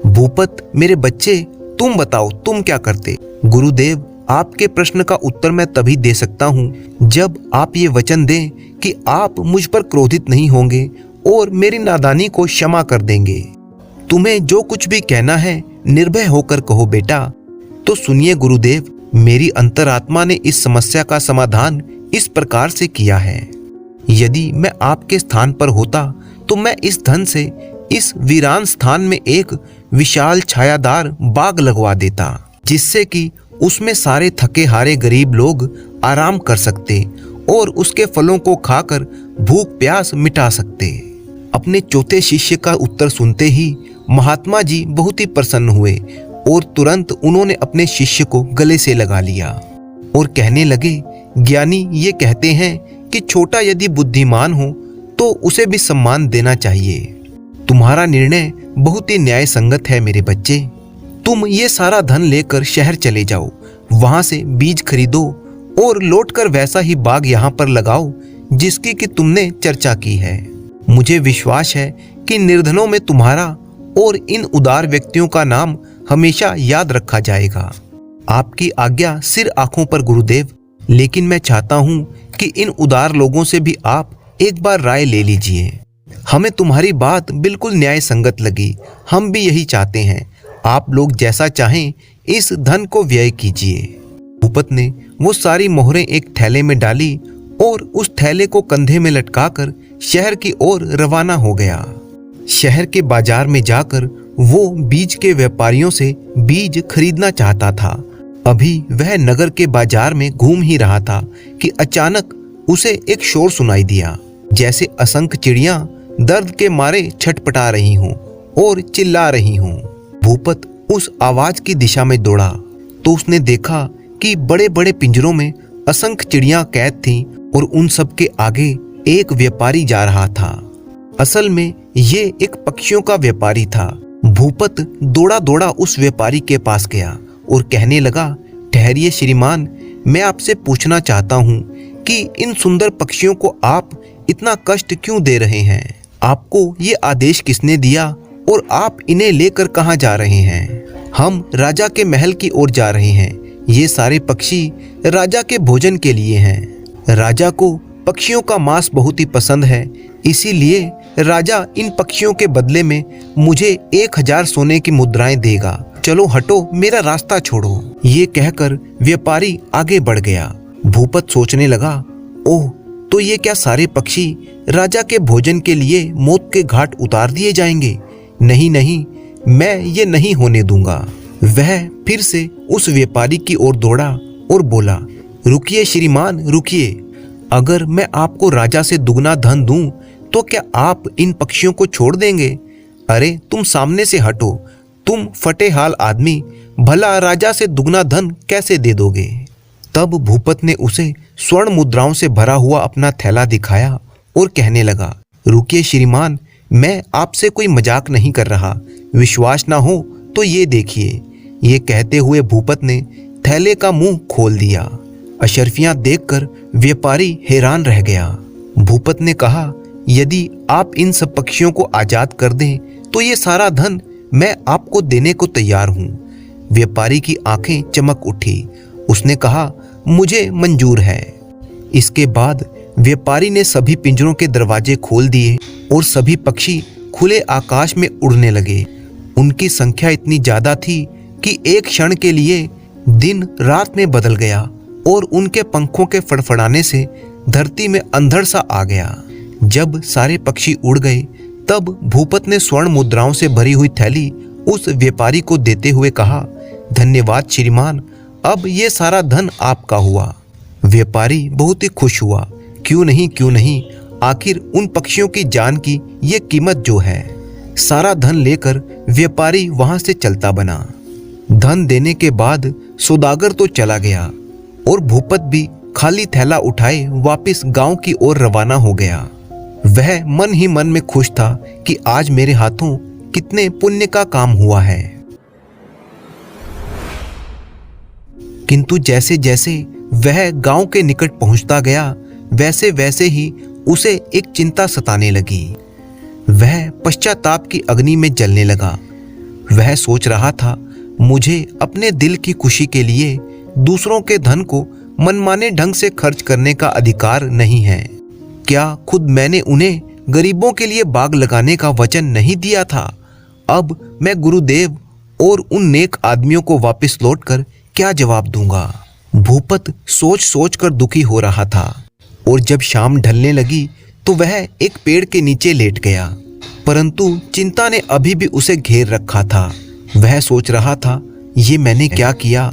भूपत मेरे बच्चे, तुम बताओ तुम क्या करते? गुरुदेव, आपके प्रश्न का उत्तर मैं तभी दे सकता हूँ जब आप ये वचन दें कि आप मुझ पर क्रोधित नहीं होंगे और मेरी नादानी को क्षमा कर देंगे। तुम्हें जो कुछ भी कहना है निर्भय होकर कहो बेटा। तो सुनिए गुरुदेव, मेरी अंतरात्मा ने इस समस्या का समाधान इस प्रकार से किया है। यदि मैं आपके स्थान पर होता तो मैं इस धन से इस वीरान स्थान में एक विशाल छायादार बाग लगवा देता, जिससे कि उसमें सारे थके हारे गरीब लोग आराम कर सकते और उसके फलों को खाकर भूख प्यास मिटा सकते। अपने चौथे शिष्य का उत्तर सुनते ही महात्मा जी बहुत ही प्रसन्न हुए और तुरंत उन्होंने अपने शिष्य को गले से लगा लिया और कहने लगे, ज्ञानी ये कहते हैं कि छोटा यदि बुद्धिमान हो तो उसे भी सम्मान देना चाहिए। तुम्हारा निर्णय बहुत ही न्याय संगत है मेरे बच्चे। तुम ये सारा धन लेकर शहर चले जाओ, वहां से बीज खरीदो और लौटकर वैसा ही बाग यहाँ पर लगाओ जिसकी कि तुमने चर्चा की है। मुझे विश्वास है कि निर्धनों में तुम्हारा और इन उदार व्यक्तियों का नाम हमेशा याद रखा जाएगा। आपकी आज्ञा सिर आंखों पर गुरुदेव, लेकिन मैं चाहता हूँ कि इन उदार लोगों से भी आप एक बार राय ले लीजिए। हमें तुम्हारी बात बिल्कुल न्याय संगत लगी। हम भी यही चाहते हैं। आप लोग जैसा चाहें इस धन को व्यय कीजिए। भूपत ने वो सारी मोहरें एक थैले में डाली और उस थैले को कंधे में लटकाकर शहर की ओर रवाना हो गया। शहर के बाजार में जाकर वो बीज के व्यापारियों से बीज खरीदना चाहता था। अभी वह नगर के बाजार में घूम ही रहा था कि अचानक उसे एक शोर सुनाई दिया, जैसे असंख्य चिड़ियां दर्द के मारे छटपटा रही हों और चिल्ला रही हों। भूपत उस आवाज की दिशा में दौड़ा तो उसने देखा कि बड़े बड़े पिंजरों में असंख्य चिड़ियां कैद थीं और उन सब के आगे एक व्यापारी जा रहा था। असल में ये एक पक्षियों का व्यापारी था। भूपत दौड़ा दौड़ा उस व्यापारी के पास गया और कहने लगा, ठहरिए श्रीमान, मैं आपसे पूछना चाहता हूँ कि इन सुंदर पक्षियों को आप इतना कष्ट क्यों दे रहे हैं? आपको ये आदेश किसने दिया और आप इन्हें लेकर कहाँ जा रहे हैं? हम राजा के महल की ओर जा रहे हैं। ये सारे पक्षी राजा के भोजन के लिए हैं। राजा को पक्षियों का मांस बहुत ही पसंद है, इसीलिए राजा इन पक्षियों के बदले में मुझे 1000 सोने की मुद्राएं देगा। चलो हटो, मेरा रास्ता छोड़ो। ये कहकर व्यापारी आगे बढ़ गया। भूपत सोचने लगा, ओह, तो ये क्या सारे पक्षी राजा के भोजन के लिए मौत के घाट उतार दिए जाएंगे? नहीं नहीं, मैं ये नहीं होने दूंगा। वह फिर से उस व्यापारी की ओर दौड़ा और बोला, रुकिए श्रीमान, रुकिए। अगर मैं आपको राजा से दुगना धन दूं तो क्या आप इन पक्षियों को छोड़ देंगे? अरे तुम सामने से हटो, तुम फटे हाल आदमी, भला राजा से दुगना धन कैसे दे दोगे? तब भूपत ने उसे स्वर्ण मुद्राओं से भरा हुआ अपना थैला दिखाया और कहने लगा, रुकिए श्रीमान, मैं आपसे कोई मजाक नहीं कर रहा। विश्वास ना हो तो ये देखिए। ये कहते हुए भूपत ने थैले का मुंह खोल दिया। अशर्फियां देखकर व्यापारी हैरान रह गया। भूपत ने कहा, यदि आप इन सब पक्षियों को आजाद कर दें तो ये सारा धन मैं आपको देने को तैयार हूँ। व्यापारी की आंखें चमक उठी। उसने कहा, मुझे मंजूर है। इसके बाद व्यापारी ने सभी पिंजरों के दरवाजे खोल दिए और सभी पक्षी खुले आकाश में उड़ने लगे। उनकी संख्या इतनी ज्यादा थी कि एक क्षण के लिए दिन रात में बदल गया और उनके पंखों के फड़फड़ाने से धरती में अंधड़ सा आ गया। जब सारे पक्षी उड़ गए तब भूपत ने स्वर्ण मुद्राओं से भरी हुई थैली उस व्यापारी को देते हुए कहा, धन्यवाद श्रीमान, अब ये सारा धन आपका हुआ। व्यापारी बहुत ही खुश हुआ। क्यों नहीं, आखिर उन पक्षियों की जान की ये कीमत जो है। सारा धन लेकर व्यापारी वहां से चलता बना। धन देने के बाद सौदागर तो चला गया और भूपत भी खाली थैला उठाए वापस गांव की ओर रवाना हो गया। वह मन ही मन में खुश था कि आज मेरे हाथों कितने पुण्य का काम हुआ है। किंतु जैसे जैसे वह गांव के निकट पहुंचता गया वैसे वैसे ही उसे एक चिंता सताने लगी। वह पश्चाताप की अग्नि में जलने लगा। वह सोच रहा था, मुझे अपने दिल की खुशी के लिए दूसरों के धन को मनमाने ढंग से खर्च करने का अधिकार नहीं है। क्या खुद मैंने उन्हें गरीबों के लिए बाग लगाने का वचन नहीं दिया था? अब मैं गुरुदेव और उन नेक आदमियों को वापस लौटकर क्या जवाब दूंगा? भूपत सोच सोच कर दुखी हो रहा था और जब शाम ढलने लगी तो वह एक पेड़ के नीचे लेट गया। परंतु चिंता ने अभी भी उसे घेर रखा था। वह सोच रहा था, ये मैंने क्या किया?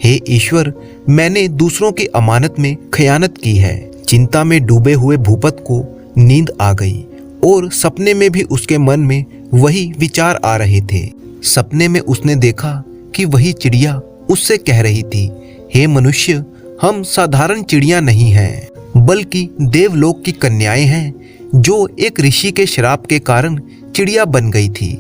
हे ईश्वर, मैंने दूसरों की अमानत में खयानत की है। चिंता में डूबे हुए भूपत को नींद आ गई और सपने में भी उसके मन में वही विचार आ रहे थे। सपने में उसने देखा कि वही चिड़िया उससे कह रही थी, हे मनुष्य, हम साधारण चिड़िया नहीं हैं, बल्कि देवलोक की कन्याएं हैं जो एक ऋषि के श्राप के कारण चिड़िया बन गई थी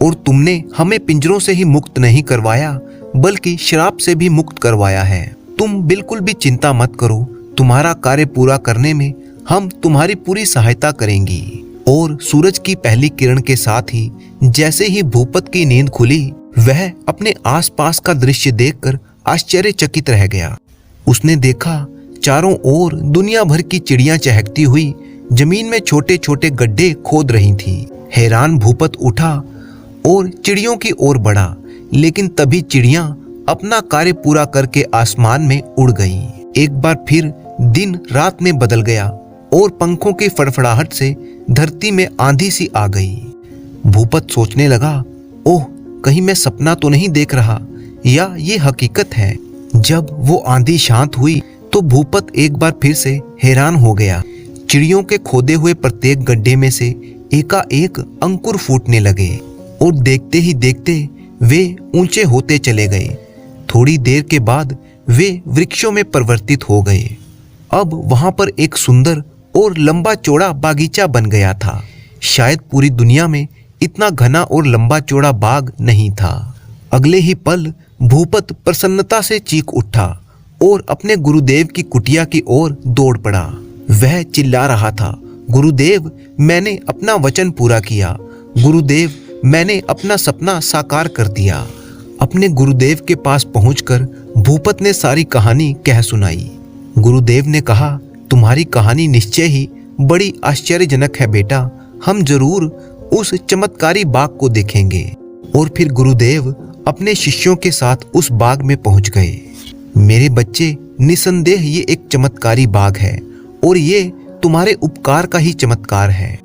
और तुमने हमें पिंजरों से ही मुक्त नहीं करवाया बल्कि श्राप से भी मुक्त करवाया है। तुम बिल्कुल भी चिंता मत करो, तुम्हारा कार्य पूरा करने में हम तुम्हारी पूरी सहायता करेंगी। और सूरज की पहली किरण के साथ ही जैसे ही भूपत की नींद खुली, वह अपने आसपास का दृश्य देखकर आश्चर्यचकित रह गया। उसने देखा चारों ओर दुनिया भर की चिड़ियां चहकती हुई जमीन में छोटे छोटे गड्ढे खोद रही थीं। हैरान भूपत उठा और चिड़ियों की ओर बढ़ा, लेकिन तभी चिड़ियां अपना कार्य पूरा करके आसमान में उड़ गईं। एक बार फिर दिन रात में बदल गया और पंखों की फड़फड़ाहट से धरती में आंधी सी आ गई। भूपत सोचने लगा, ओह, कहीं मैं सपना तो नहीं देख रहा या ये हकीकत है। जब वो आंधी शांत हुई तो भूपत एक बार फिर से हैरान हो गया। चिड़ियों के खोदे हुए प्रत्येक गड्ढे में से एकाएक अंकुर फूटने लगे और देखते ही देखते वे ऊंचे होते चले गए। थोड़ी देर के बाद वे वृक्षों में परिवर्तित हो गए। अब वहां पर एक सुंदर और लंबा चौड़ा बागीचा बन गया था। शायद पूरी दुनिया में इतना घना और लंबा चौड़ा बाग नहीं था। अगले ही पल भूपत प्रसन्नता से चीख उठा और अपने गुरुदेव की कुटिया की ओर दौड़ पड़ा। वह चिल्ला रहा था, गुरुदेव, मैंने अपना वचन पूरा किया। गुरुदेव, मैंने अपना सपना साकार कर दिया। अपने गुरुदेव के पास पहुंचकर भूपत ने सारी कहानी कह सुनाई। गुरुदेव ने कहा, तुम्हारी कहानी निश्चय ही बड़ी आश्चर्यजनक है बेटा। हम जरूर उस चमत्कारी बाग को देखेंगे। और फिर गुरुदेव अपने शिष्यों के साथ उस बाग में पहुंच गए। मेरे बच्चे, निसंदेह ये एक चमत्कारी बाग है और ये तुम्हारे उपकार का ही चमत्कार है।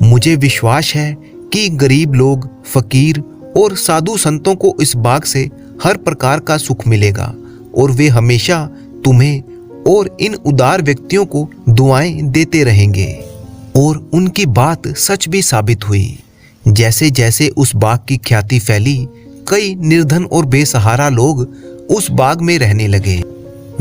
मुझे विश्वास है कि गरीब लोग, फकीर और साधु संतों को इस बाग से हर प्रकार का सुख मिलेगा और वे हमेशा तुम्हें और इन उदार व्यक्तियों को दुआएं देते रहेंगे। और उनकी बात सच भी साबित हुई। जैसे जैसे उस बाग की ख्याति फैली, कई निर्धन और बेसहारा लोग उस बाग में रहने लगे।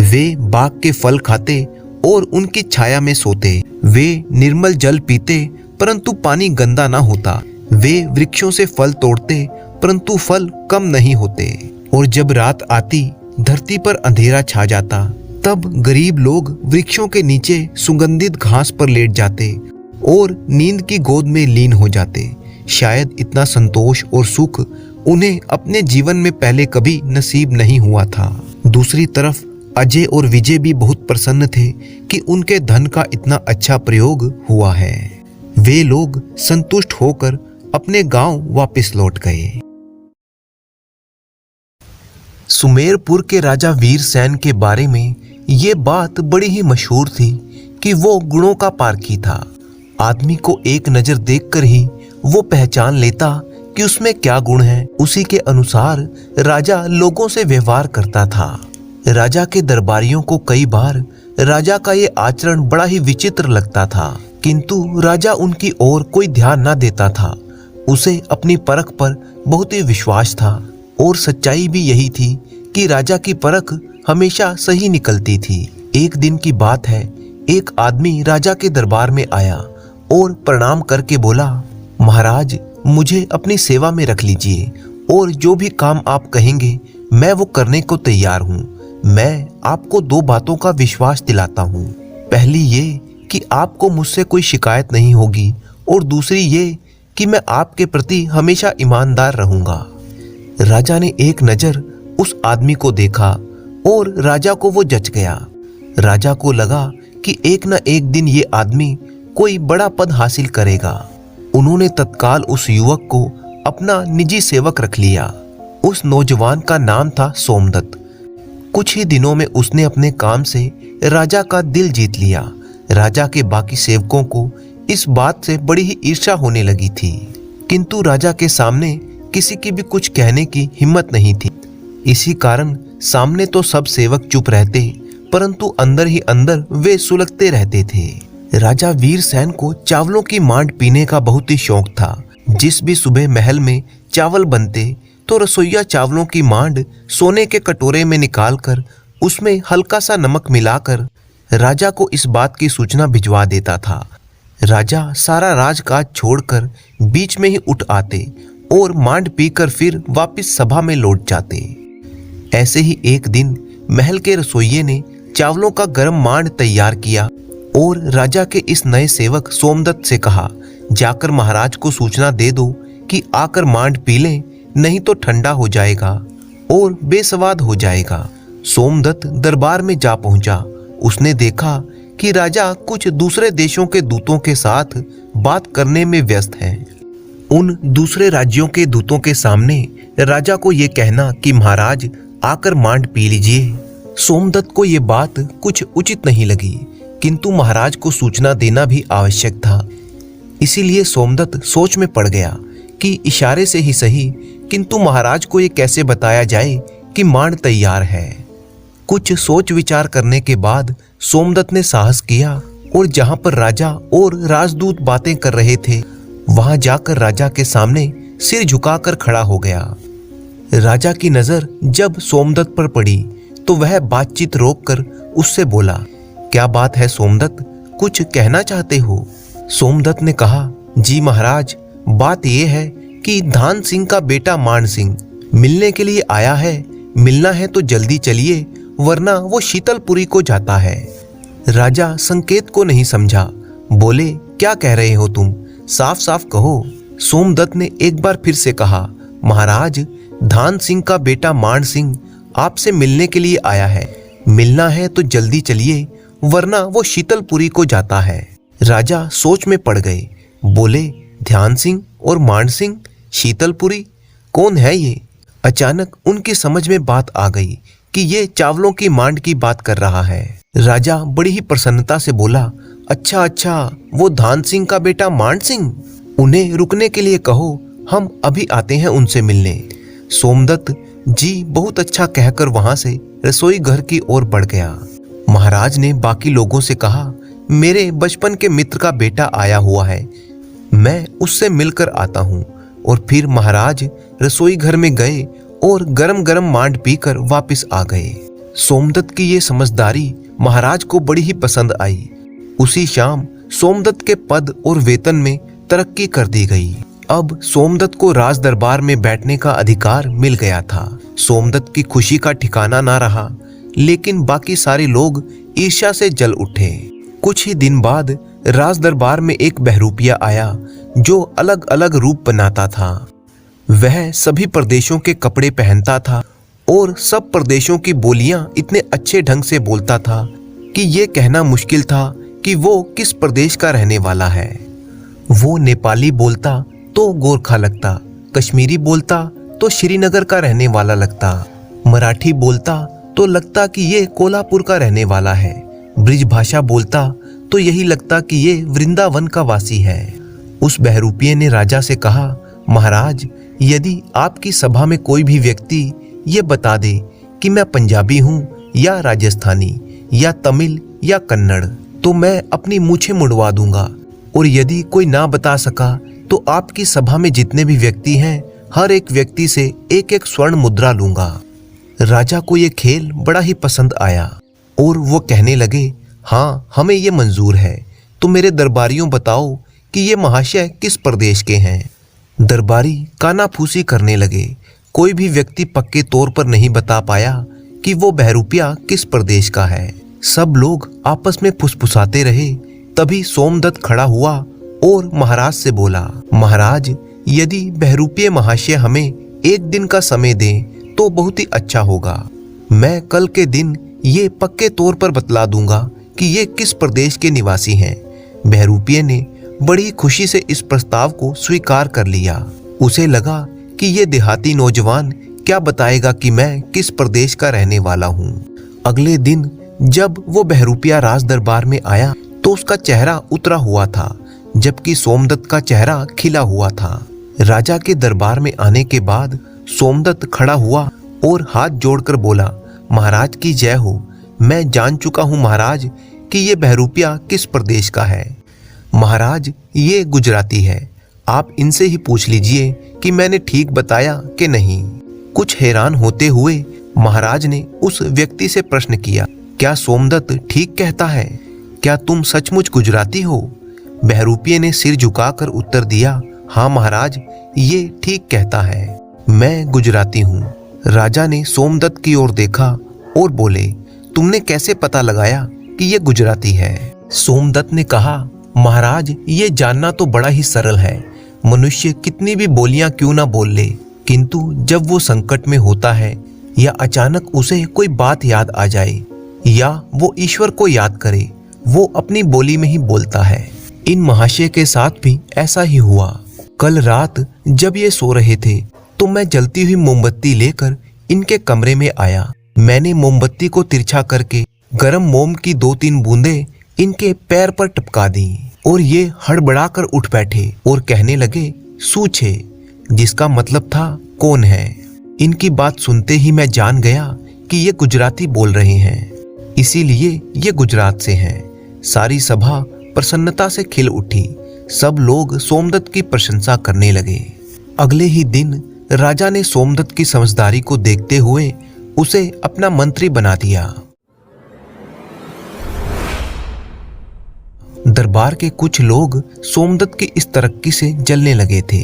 वे बाग के फल खाते और उनकी छाया में सोते। वे निर्मल जल पीते परंतु पानी गंदा ना होता। वे वृक्षों से फल तोड़ते परंतु फल कम नहीं होते। और जब रात आती, धरती पर अंधेरा छा जाता, तब गरीब लोग वृक्षों के नीचे सुगंधित घास पर लेट जाते और नींद की गोद में लीन हो जाते। शायद इतना संतोष और सुख उन्हें अपने जीवन में पहले कभी नसीब नहीं हुआ था। दूसरी तरफ अजय और विजय भी बहुत प्रसन्न थे कि उनके धन का इतना अच्छा प्रयोग हुआ है। वे लोग संतुष्ट होकर अपने गांव वापस लौट गए। सुमेरपुर के राजा वीरसेन के बारे में ये बात बड़ी ही मशहूर थी कि वो गुणों का पारखी था। आदमी को एक नजर देखकर ही वो पहचान लेता कि उसमें क्या गुण है। उसी के अनुसार राजा लोगों से व्यवहार करता था। राजा के दरबारियों को कई बार राजा का ये आचरण बड़ा ही विचित्र लगता था, किंतु राजा उनकी ओर कोई ध्यान न देता था। उसे अपनी परख पर बहुत ही विश्वास था और सच्चाई भी यही थी कि राजा की परख हमेशा सही निकलती थी। एक दिन की बात है, एक आदमी राजा के दरबार में आया और प्रणाम करके बोला, महाराज मुझे अपनी सेवा में रख लीजिए और जो भी काम आप कहेंगे मैं वो करने को तैयार हूँ। मैं आपको दो बातों का विश्वास दिलाता हूँ। पहली ये कि आपको मुझसे कोई शिकायत नहीं होगी और दूसरी ये कि मैं आपके प्रति हमेशा ईमानदार रहूंगा। राजा ने एक नजर उस आदमी को देखा और राजा को वो जच गया। राजा को लगा कि एक न एक दिन ये आदमी कोई बड़ा पद हासिल करेगा। उन्होंने तत्काल उस युवक को अपना निजी सेवक रख लिया। उस नौजवान का नाम था सोमदत्त। कुछ ही दिनों में उसने अपने काम से राजा का दिल जीत लिया। राजा के बाकी सेवकों को इस बात से बड़ी ही ईर्ष्या होने लगी थी, किंतु राजा के सामने किसी की भी कुछ कहने की हिम्मत नहीं थी। इसी कारण सामने तो सब सेवक चुप रहते, परंतु अंदर ही अंदर वे सुलगते रहते थे। राजा वीरसेन को चावलों की मांड पीने का बहुत ही शौक था। जिस भी सुबह महल में चावल बनते तो रसोइया चावलों की मांड सोने के कटोरे में निकालकर उसमें हल्का सा नमक मिलाकर राजा को इस बात की सूचना भिजवा देता था। राजा सारा राजकाज छोड़कर बीच में ही उठ आते और मांड पीकर फिर वापस सभा में लौट जाते। ऐसे ही एक दिन महल के रसोइये ने चावलों का गर्म मांड तैयार किया और राजा के इस नए सेवक सोमदत्त से कहा, जाकर महाराज को सूचना दे दो कि आकर मांड पी लें, नहीं तो ठंडा हो जाएगा और बेस्वाद हो जाएगा। सोमदत्त दरबार में जा पहुंचा। उसने देखा कि राजा कुछ दूसरे देशों के दूतों के साथ बात करने में व्यस्त हैं। उन दूसरे राज्यों के दूतों के सामने राजा को ये कहना कि महाराज आकर मांड पी लीजिए, सोमदत्त को ये बात कुछ उचित नहीं लगी, किंतु महाराज को सूचना देना भी आवश्यक था। इसीलिए सोमदत्त सोच में पड़ गया कि इशारे से ही सही, किंतु महाराज को ये कैसे बताया जाए कि मांड तैयार है। कुछ सोच विचार करने के बाद सोमदत्त ने साहस किया और जहां पर राजा और राजदूत बातें कर रहे थे वहां जाकर राजा के सामने सिर झुकाकर खड़ा हो गया। राजा की नजर जब सोमदत्त पर पड़ी तो वह बातचीत रोककर उससे बोला, क्या बात है सोमदत्त, कुछ कहना चाहते हो? सोमदत्त ने कहा, जी महाराज, बात यह है कि धान सिंह का बेटा मान सिंह मिलने के लिए आया है। मिलना है तो जल्दी चलिए, वरना वो शीतलपुरी को जाता है। राजा संकेत को नहीं समझा। बोले, क्या कह रहे हो तुम, साफ साफ कहो। सोमदत्त ने एक बार फिर से कहा, महाराज, धान सिंह का बेटा मान सिंह आपसे मिलने के लिए आया है। मिलना है तो जल्दी चलिए, वरना वो शीतलपुरी को जाता है। राजा सोच में पड़ गए। बोले, ध्यान सिंह और मान सिंह, शीतलपुरी, कौन है ये? अचानक उनकी समझ में बात आ गई कि ये चावलों की मांड की बात कर रहा है। राजा बड़ी ही प्रसन्नता से बोला, अच्छा अच्छा, वो धान सिंह का बेटा मान सिंह, उन्हें रुकने के लिए कहो, हम अभी आते हैं उनसे मिलने। सोमदत्त जी बहुत अच्छा कहकर वहां से रसोई घर की ओर बढ़ गया। महाराज ने बाकी लोगों से कहा, मेरे बचपन के मित्र का बेटा आया हुआ है, मैं उससे मिलकर आता हूँ। और फिर महाराज रसोई घर में गए और गरम गरम मांड पीकर वापस आ गए। सोमदत्त की ये समझदारी महाराज को बड़ी ही पसंद आई। उसी शाम सोमदत्त के पद और वेतन में तरक्की कर दी गई। अब सोमदत्त को राज दरबार में बैठने का अधिकार मिल गया था। सोमदत्त की खुशी का ठिकाना ना रहा, लेकिन बाकी सारे लोग ईर्ष्या से जल उठे। कुछ ही दिन बाद राज दरबार में एक बहरूपिया आया जो अलग अलग रूप बनाता था। वह सभी प्रदेशों के कपड़े पहनता था और सब प्रदेशों की बोलियां इतने अच्छे ढंग से बोलता था कि ये कहना मुश्किल था कि वो किस प्रदेश का रहने वाला है। वो नेपाली बोलता तो गोरखा लगता, कश्मीरी बोलता तो श्रीनगर का रहने वाला लगता, मराठी बोलता तो लगता कि ये कोल्हापुर का रहने वाला है, ब्रिज भाषा बोलता तो यही लगता कि ये वृंदावन का वासी है। उस बहरूपिये ने राजा से कहा, महाराज, यदि आपकी सभा में कोई भी व्यक्ति ये बता दे कि मैं पंजाबी हूँ या राजस्थानी या तमिल या कन्नड़, तो मैं अपनी मूछें मुड़वा दूंगा, और यदि कोई ना बता सका तो आपकी सभा में जितने भी व्यक्ति हैं, हर एक व्यक्ति से एक एक स्वर्ण मुद्रा लूंगा। राजा को ये खेल बड़ा ही पसंद आया और वो कहने लगे, हाँ, हमें ये मंजूर है। तो मेरे दरबारियों बताओ कि ये महाशय किस प्रदेश के हैं। दरबारी कानाफूसी करने लगे। कोई भी व्यक्ति पक्के तौर पर नहीं बता पाया कि वो बहरूपिया किस प्रदेश का है। सब लोग आपस में फुसफुसाते रहे। तभी सोमदत्त खड़ा हुआ और महाराज से बोला, महाराज, यदि बहरूपिये महाशय हमें एक दिन का समय दें तो बहुत ही अच्छा होगा। मैं कल के दिन ये पक्के तौर पर बतला दूंगा कि ये किस प्रदेश के निवासी हैं। बहरूपिये ने बड़ी खुशी से इस प्रस्ताव को स्वीकार कर लिया। उसे लगा कि ये देहाती नौजवान क्या बताएगा कि मैं किस प्रदेश का रहने वाला हूँ। अगले दिन जब वो बहरूपिया राज दरबार में आया तो उसका चेहरा उतरा हुआ था, जबकि सोमदत्त का चेहरा खिला हुआ था। राजा के दरबार में आने के बाद सोमदत्त खड़ा हुआ और हाथ जोड़कर बोला, महाराज की जय हो। मैं जान चुका हूँ महाराज कि ये बहरूपिया किस प्रदेश का है। महाराज, ये गुजराती है। आप इनसे ही पूछ लीजिए कि मैंने ठीक बताया कि नहीं। कुछ हैरान होते हुए महाराज ने उस व्यक्ति से प्रश्न किया, क्या सोमदत्त ठीक कहता है? क्या तुम सचमुच गुजराती हो? बहरूपिये ने सिर झुकाकर उत्तर दिया, हाँ महाराज, ये ठीक कहता है, मैं गुजराती हूँ। राजा ने सोमदत्त की ओर देखा और बोले, तुमने कैसे पता लगाया कि ये गुजराती है? सोमदत्त ने कहा, महाराज, ये जानना तो बड़ा ही सरल है। मनुष्य कितनी भी बोलियां क्यों ना बोल ले, किंतु जब वो संकट में होता है या अचानक उसे कोई बात याद आ जाए या वो ईश्वर को याद करे, वो अपनी बोली में ही बोलता है। इन महाशय के साथ भी ऐसा ही हुआ। कल रात जब ये सो रहे थे तो मैं जलती हुई मोमबत्ती लेकर इनके कमरे में आया। मैंने मोमबत्ती को तिरछा करके गरम मोम की 2-3 बूंदें इनके पैर पर टपका दी और ये हड़बड़ाकर उठ बैठे और कहने लगे, सूछे, जिसका मतलब था कौन है। इनकी बात सुनते ही मैं जान गया कि ये गुजराती बोल रहे हैं, इसीलिए ये गुजरात से हैं। सारी सभा प्रसन्नता से खिल उठी। सब लोग सोमदत्त की प्रशंसा करने लगे। अगले ही दिन राजा ने सोमदत्त की समझदारी को देखते हुए उसे अपना मंत्री बना दिया। दरबार के कुछ लोग सोमदत्त की इस तरक्की से जलने लगे थे।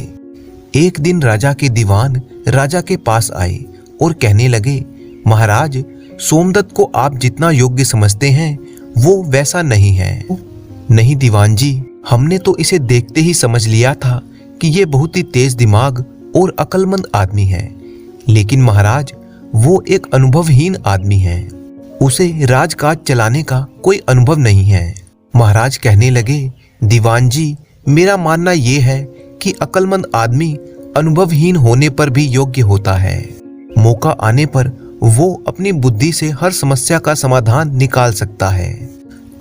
एक दिन राजा के दीवान राजा के पास आए और कहने लगे, महाराज, सोमदत्त को आप जितना योग्य समझते हैं वो वैसा नहीं है। नहीं दीवान जी, हमने तो इसे देखते ही समझ लिया था कि ये बहुत ही तेज दिमाग और अक्लमंद आदमी है, लेकिन महाराज, वो एक अनुभवहीन आदमी है। उसे राजकाज चलाने का कोई अनुभव नहीं है। महाराज कहने लगे, दीवान जी, मेरा मानना ये है कि अक्लमंद आदमी अनुभवहीन होने पर भी योग्य होता है। मौका आने पर वो अपनी बुद्धि से हर समस्या का समाधान निकाल सकता है।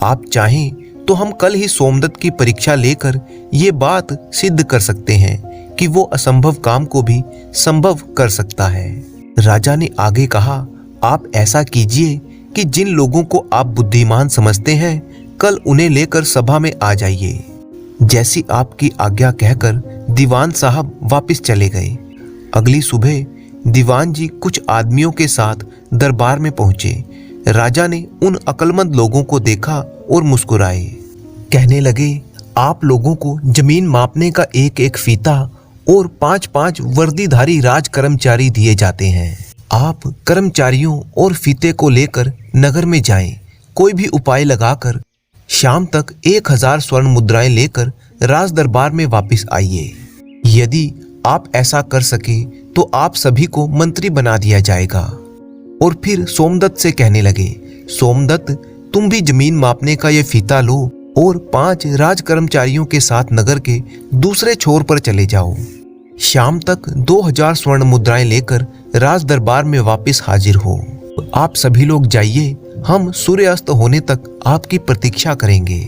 आप चाहें तो हम कल ही सोमदत्त की परीक्षा लेकर ये बात सिद्ध कर सकते हैं कि वो असंभव काम को भी संभव कर सकता है। राजा ने आगे कहा, आप ऐसा कीजिए कि जिन लोगों को आप बुद्धिमान समझते हैं, कल उन्हें लेकर सभा में आ जाइए। जैसी आपकी आज्ञा कहकर दीवान साहब वापस चले गए। अगली सुबह दीवान जी कुछ आदमियों के साथ दरबार में पहुंचे। राजा ने उन अक्लमंद लोगों को देखा और मुस्कुराए। कहने लगे, आप लोगों को जमीन मापने का एक एक फीता और 5-5 वर्दीधारी राज कर्मचारी दिए जाते हैं। आप कर्मचारियों और फीते को लेकर नगर में जाएं। कोई भी उपाय लगाकर शाम तक 1000 स्वर्ण मुद्राएं लेकर राज दरबार में वापस आइए। यदि आप ऐसा कर सके तो आप सभी को मंत्री बना दिया जाएगा। और फिर सोमदत्त से कहने लगे, सोमदत्त, तुम भी जमीन मापने का ये फीता लो और 5 राज कर्मचारियों के साथ नगर के दूसरे छोर पर चले जाओ। शाम तक 2000 स्वर्ण मुद्राएं लेकर राज दरबार में वापस हाजिर हो। आप सभी लोग जाइए, हम सूर्यास्त होने तक आपकी प्रतीक्षा करेंगे।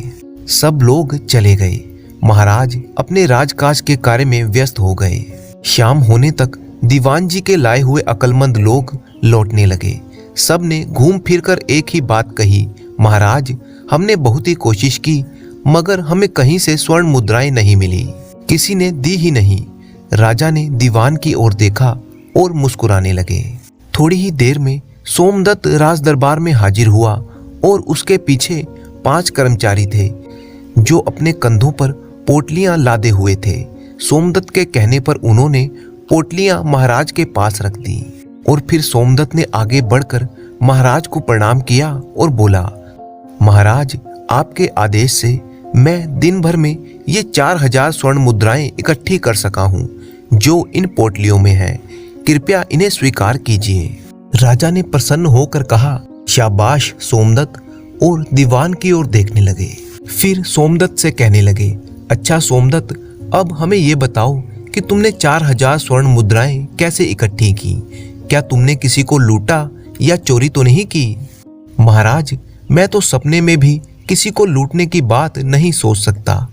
सब लोग चले गए। महाराज अपने राजकाज के कार्य में व्यस्त हो गए। शाम होने तक दीवान जी के लाए हुए अक्लमंद लोग लौटने लगे। सब ने घूम फिरकर एक ही बात कही, महाराज, हमने बहुत ही कोशिश की मगर हमें कहीं से स्वर्ण मुद्राएं नहीं मिली, किसी ने दी ही नहीं। राजा ने दीवान की ओर देखा और मुस्कुराने लगे। थोड़ी ही देर में सोमदत्त राज दरबार में हाजिर हुआ और उसके पीछे 5 कर्मचारी थे जो अपने कंधों पर पोटलियां लादे हुए थे। सोमदत्त के कहने पर उन्होंने पोटलियां महाराज के पास रख दी और फिर सोमदत्त ने आगे बढ़कर महाराज को प्रणाम किया और बोला, महाराज, आपके आदेश से मैं दिन भर में ये 4000 स्वर्ण मुद्राएं इकट्ठी कर सका हूँ जो इन पोटलियों में हैं। कृपया इन्हें स्वीकार कीजिए। राजा ने प्रसन्न होकर कहा, शाबाश सोमदत्त, और दीवान की ओर देखने लगे। फिर सोमदत्त से कहने लगे, अच्छा सोमदत्त, अब हमें ये बताओ कि तुमने 4000 स्वर्ण मुद्राएं कैसे इकट्ठी की? क्या तुमने किसी को लूटा या चोरी तो नहीं की? महाराज, मैं तो सपने में भी किसी को लूटने की बात नहीं सोच सकता।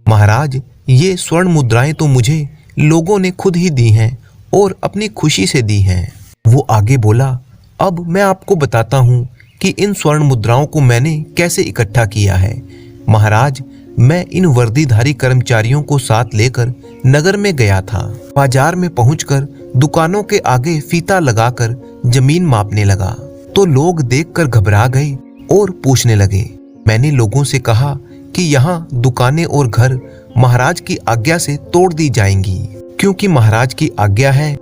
महाराज, ये स्वर्ण मुद्राएं तो मुझे लोगों ने खुद ही दी हैं और अपनी खुशी से दी हैं। वो आगे बोला, अब मैं आपको बताता हूँ कि इन स्वर्ण मुद्राओं को मैंने कैसे इकट्ठा किया है। महाराज, मैं इन वर्दीधारी कर्मचारियों को साथ लेकर नगर में गया था। बाजार में पहुंचकर दुकानों के आगे फीता लगाकर जमीन मापने लगा तो लोग देखकर घबरा गए और पूछने लगे। मैंने लोगों से कहा कि यहाँ दुकानें और घर महाराज की आज्ञा से तोड़ दी जाएंगी, क्योंकि महाराज की आज्ञा है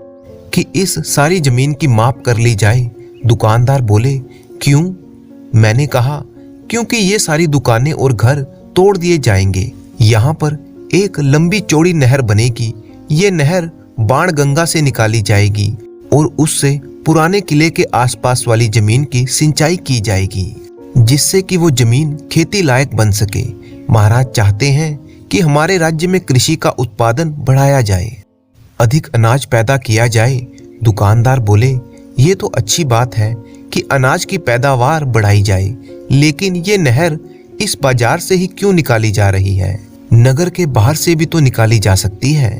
कि इस सारी जमीन की माप कर ली जाए। दुकानदार बोले, क्यों? मैंने कहा, क्योंकि ये सारी दुकानें और घर तोड़ दिए जाएंगे। यहाँ पर एक लंबी चौड़ी नहर बनेगी। ये नहर बाणगंगा से निकाली जाएगी और उससे पुराने किले के आसपास वाली जमीन की सिंचाई की जाएगी, जिससे कि वो जमीन खेती लायक बन सके। महाराज चाहते हैं कि हमारे राज्य में कृषि का उत्पादन बढ़ाया जाए, अधिक अनाज पैदा किया जाए। दुकानदार बोले, ये तो अच्छी बात है कि अनाज की पैदावार बढ़ाई जाए, लेकिन ये नहर इस बाजार से ही क्यों निकाली जा रही है? नगर के बाहर से भी तो निकाली जा सकती है।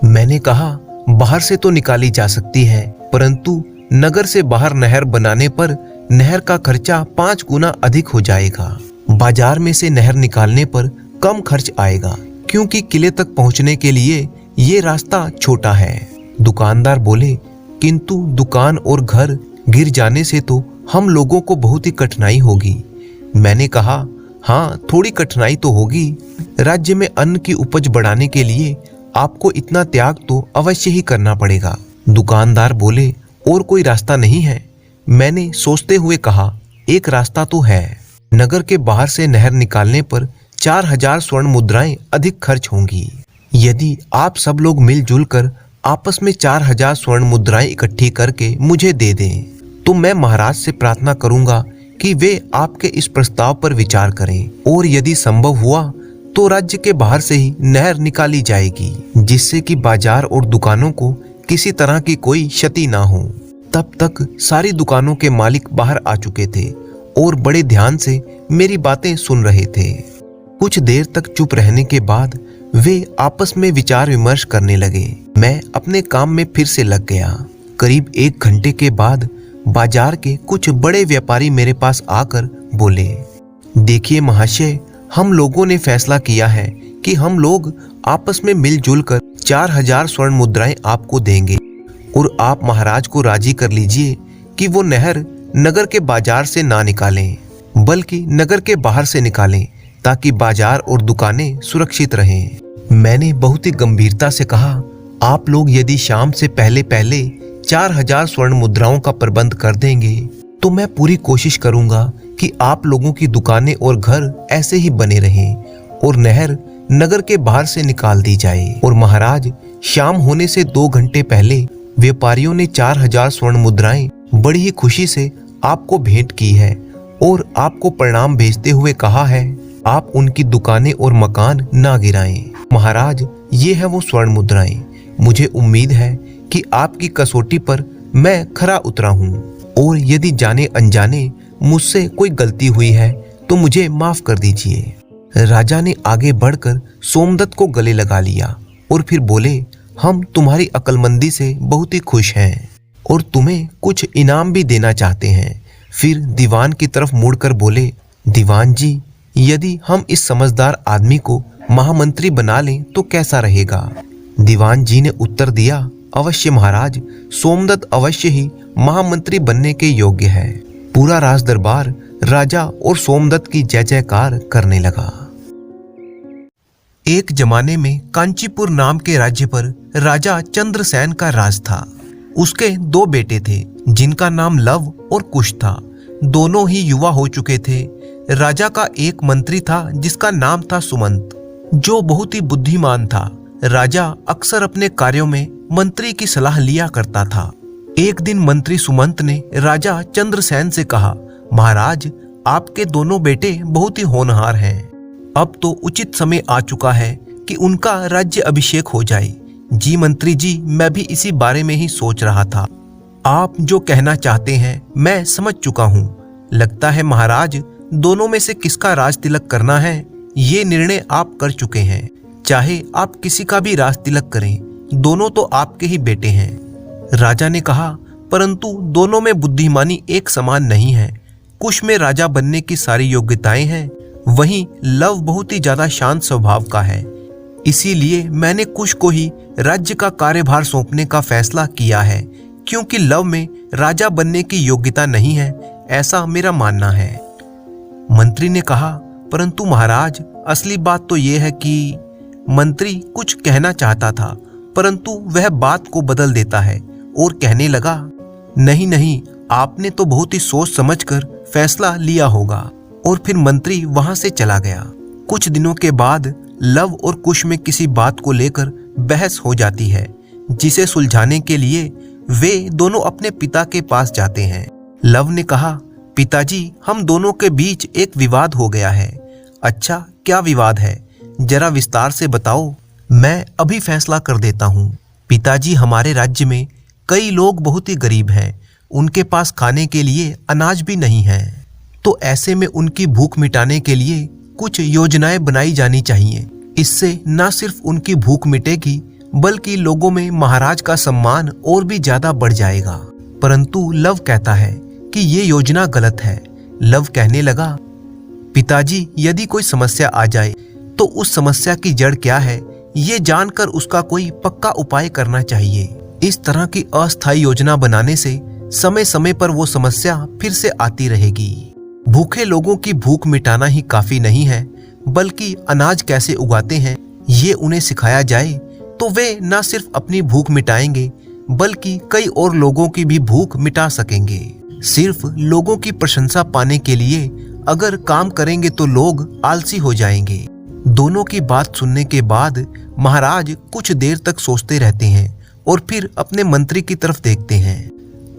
मैंने कहा, बाहर से तो निकाली जा सकती है, परंतु नगर से बाहर नहर बनाने पर नहर का खर्चा 5 गुना अधिक हो जाएगा। बाजार में से नहर निकालने पर कम खर्च आएगा, क्योंकि किले तक पहुंचने के लिए ये रास्ता छोटा है। दुकानदार बोले, किंतु दुकान और घर गिर जाने से तो हम लोगों को बहुत ही कठिनाई होगी। मैंने कहा, हाँ, थोड़ी कठिनाई तो होगी। राज्य में अन्न की उपज बढ़ाने के लिए आपको इतना त्याग तो अवश्य ही करना पड़ेगा। दुकानदार बोले, और कोई रास्ता नहीं है? मैंने सोचते हुए कहा, एक रास्ता तो है। नगर के बाहर से नहर निकालने पर 4000 स्वर्ण मुद्राएं अधिक खर्च होंगी। यदि आप सब लोग मिलजुल कर आपस में 4000 स्वर्ण मुद्राएं इकट्ठी करके मुझे दे दें, तो मैं महाराज से प्रार्थना करूंगा कि वे आपके इस प्रस्ताव पर विचार करें, और यदि संभव हुआ तो राज्य के बाहर से ही नहर निकाली जाएगी, जिससे कि बाजार और दुकानों को किसी तरह की कोई क्षति ना हो। तब तक सारी दुकानों के मालिक बाहर आ चुके थे और बड़े ध्यान से मेरी बातें सुन रहे थे। कुछ देर तक चुप रहने के बाद वे आपस में विचार विमर्श करने लगे। मैं अपने काम में फिर से लग गया। करीब 1 घंटे के बाद बाजार के कुछ बड़े व्यापारी मेरे पास आकर बोले, देखिए महाशय, हम लोगों ने फैसला किया है कि हम लोग आपस में मिलजुल कर 4000 स्वर्ण मुद्राएं आपको देंगे, और आप महाराज को राजी कर लीजिए कि वो नहर नगर के बाजार से ना निकालें, बल्कि नगर के बाहर से निकालें, ताकि बाजार और दुकानें सुरक्षित रहें। मैंने बहुत ही गंभीरता से कहा, आप लोग यदि शाम से पहले पहले 4000 स्वर्ण मुद्राओं का प्रबंध कर देंगे तो मैं पूरी कोशिश करूंगा कि आप लोगों की दुकानें और घर ऐसे ही बने रहें और नहर नगर के बाहर से निकाल दी जाए। और महाराज, शाम होने से 2 घंटे पहले व्यापारियों ने 4000 स्वर्ण मुद्राएं बड़ी ही खुशी से आपको भेंट की है और आपको प्रणाम भेजते हुए कहा है आप उनकी दुकानें और मकान ना गिराएं। महाराज, ये है वो स्वर्ण मुद्राएं। मुझे उम्मीद है कि आपकी कसौटी पर मैं खरा उतरा हूँ और यदि जाने अनजाने मुझसे कोई गलती हुई है तो मुझे माफ कर दीजिए। राजा ने आगे बढ़कर सोमदत्त को गले लगा लिया और फिर बोले, हम तुम्हारी अक्लमंदी से बहुत ही खुश हैं और तुम्हें कुछ इनाम भी देना चाहते हैं। फिर दीवान की तरफ मुड़कर बोले, दीवान जी, यदि हम इस समझदार आदमी को महामंत्री बना लें तो कैसा रहेगा? दीवान जी ने उत्तर दिया, अवश्य महाराज, सोमदत्त अवश्य ही महामंत्री बनने के योग्य है। पूरा राज दरबार राजा और सोमदत्त की जय जयकार करने लगा। एक जमाने में कांचीपुर नाम के राज्य पर राजा चंद्रसेन का राज था। उसके 2 बेटे थे जिनका नाम लव और कुश था। दोनों ही युवा हो चुके थे। राजा का एक मंत्री था जिसका नाम था सुमंत, जो बहुत ही बुद्धिमान था। राजा अक्सर अपने कार्यों में मंत्री की सलाह लिया करता था। एक दिन मंत्री सुमंत ने राजा चंद्रसेन से कहा, महाराज, आपके दोनों बेटे बहुत ही होनहार हैं। अब तो उचित समय आ चुका है कि उनका राज्य अभिषेक हो जाए। जी मंत्री जी, मैं भी इसी बारे में ही सोच रहा था। आप जो कहना चाहते हैं मैं समझ चुका हूँ। लगता है महाराज, दोनों में से किसका राज तिलक करना है ये निर्णय आप कर चुके हैं। चाहे आप किसी का भी राज तिलक करें, दोनों तो आपके ही बेटे हैं। राजा ने कहा, परंतु दोनों में बुद्धिमानी एक समान नहीं है। कुश में राजा बनने की सारी योग्यताएं हैं, वहीं लव बहुत ही ज्यादा शांत स्वभाव का है। इसीलिए मैंने कुश को ही राज्य का कार्यभार सौंपने का फैसला किया है, क्योंकि लव में राजा बनने की योग्यता नहीं है, ऐसा मेरा मानना है। मंत्री ने कहा, परंतु महाराज, असली बात तो यह है कि मंत्री कुछ कहना चाहता था, परंतु वह बात को बदल देता है और कहने लगा, नहीं नहीं, आपने तो बहुत ही सोच समझकर फैसला लिया होगा। और फिर मंत्री वहां से चला गया। कुछ दिनों के बाद लव और कुश में किसी बात को लेकर बहस हो जाती है, जिसे सुलझाने के लिए वे दोनों अपने पिता के पास जाते हैं। लव ने कहा, पिताजी, हम दोनों के बीच एक विवाद हो गया है। अच्छा, क्या विवाद है? जरा विस्तार से बताओ, मैं अभी फैसला कर देता हूँ। पिताजी, हमारे राज्य में कई लोग बहुत ही गरीब हैं, उनके पास खाने के लिए अनाज भी नहीं है। तो ऐसे में उनकी भूख मिटाने के लिए कुछ योजनाएं बनाई जानी चाहिए। इससे न सिर्फ उनकी भूख मिटेगी, बल्कि लोगों में महाराज का सम्मान और भी ज्यादा बढ़ जाएगा। परंतु लव कहता है कि ये योजना गलत है। लव कहने लगा, पिताजी, यदि कोई समस्या आ जाए तो उस समस्या की जड़ क्या है ये जानकर उसका कोई पक्का उपाय करना चाहिए। इस तरह की अस्थायी योजना बनाने से समय समय पर वो समस्या फिर से आती रहेगी। भूखे लोगों की भूख मिटाना ही काफी नहीं है, बल्कि अनाज कैसे उगाते हैं ये उन्हें सिखाया जाए तो वे न सिर्फ अपनी भूख मिटाएंगे, बल्कि कई और लोगों की भी भूख मिटा सकेंगे। सिर्फ लोगों की प्रशंसा पाने के लिए अगर काम करेंगे तो लोग आलसी हो जाएंगे। दोनों की बात सुनने के बाद महाराज कुछ देर तक सोचते रहते हैं और फिर अपने मंत्री की तरफ देखते हैं।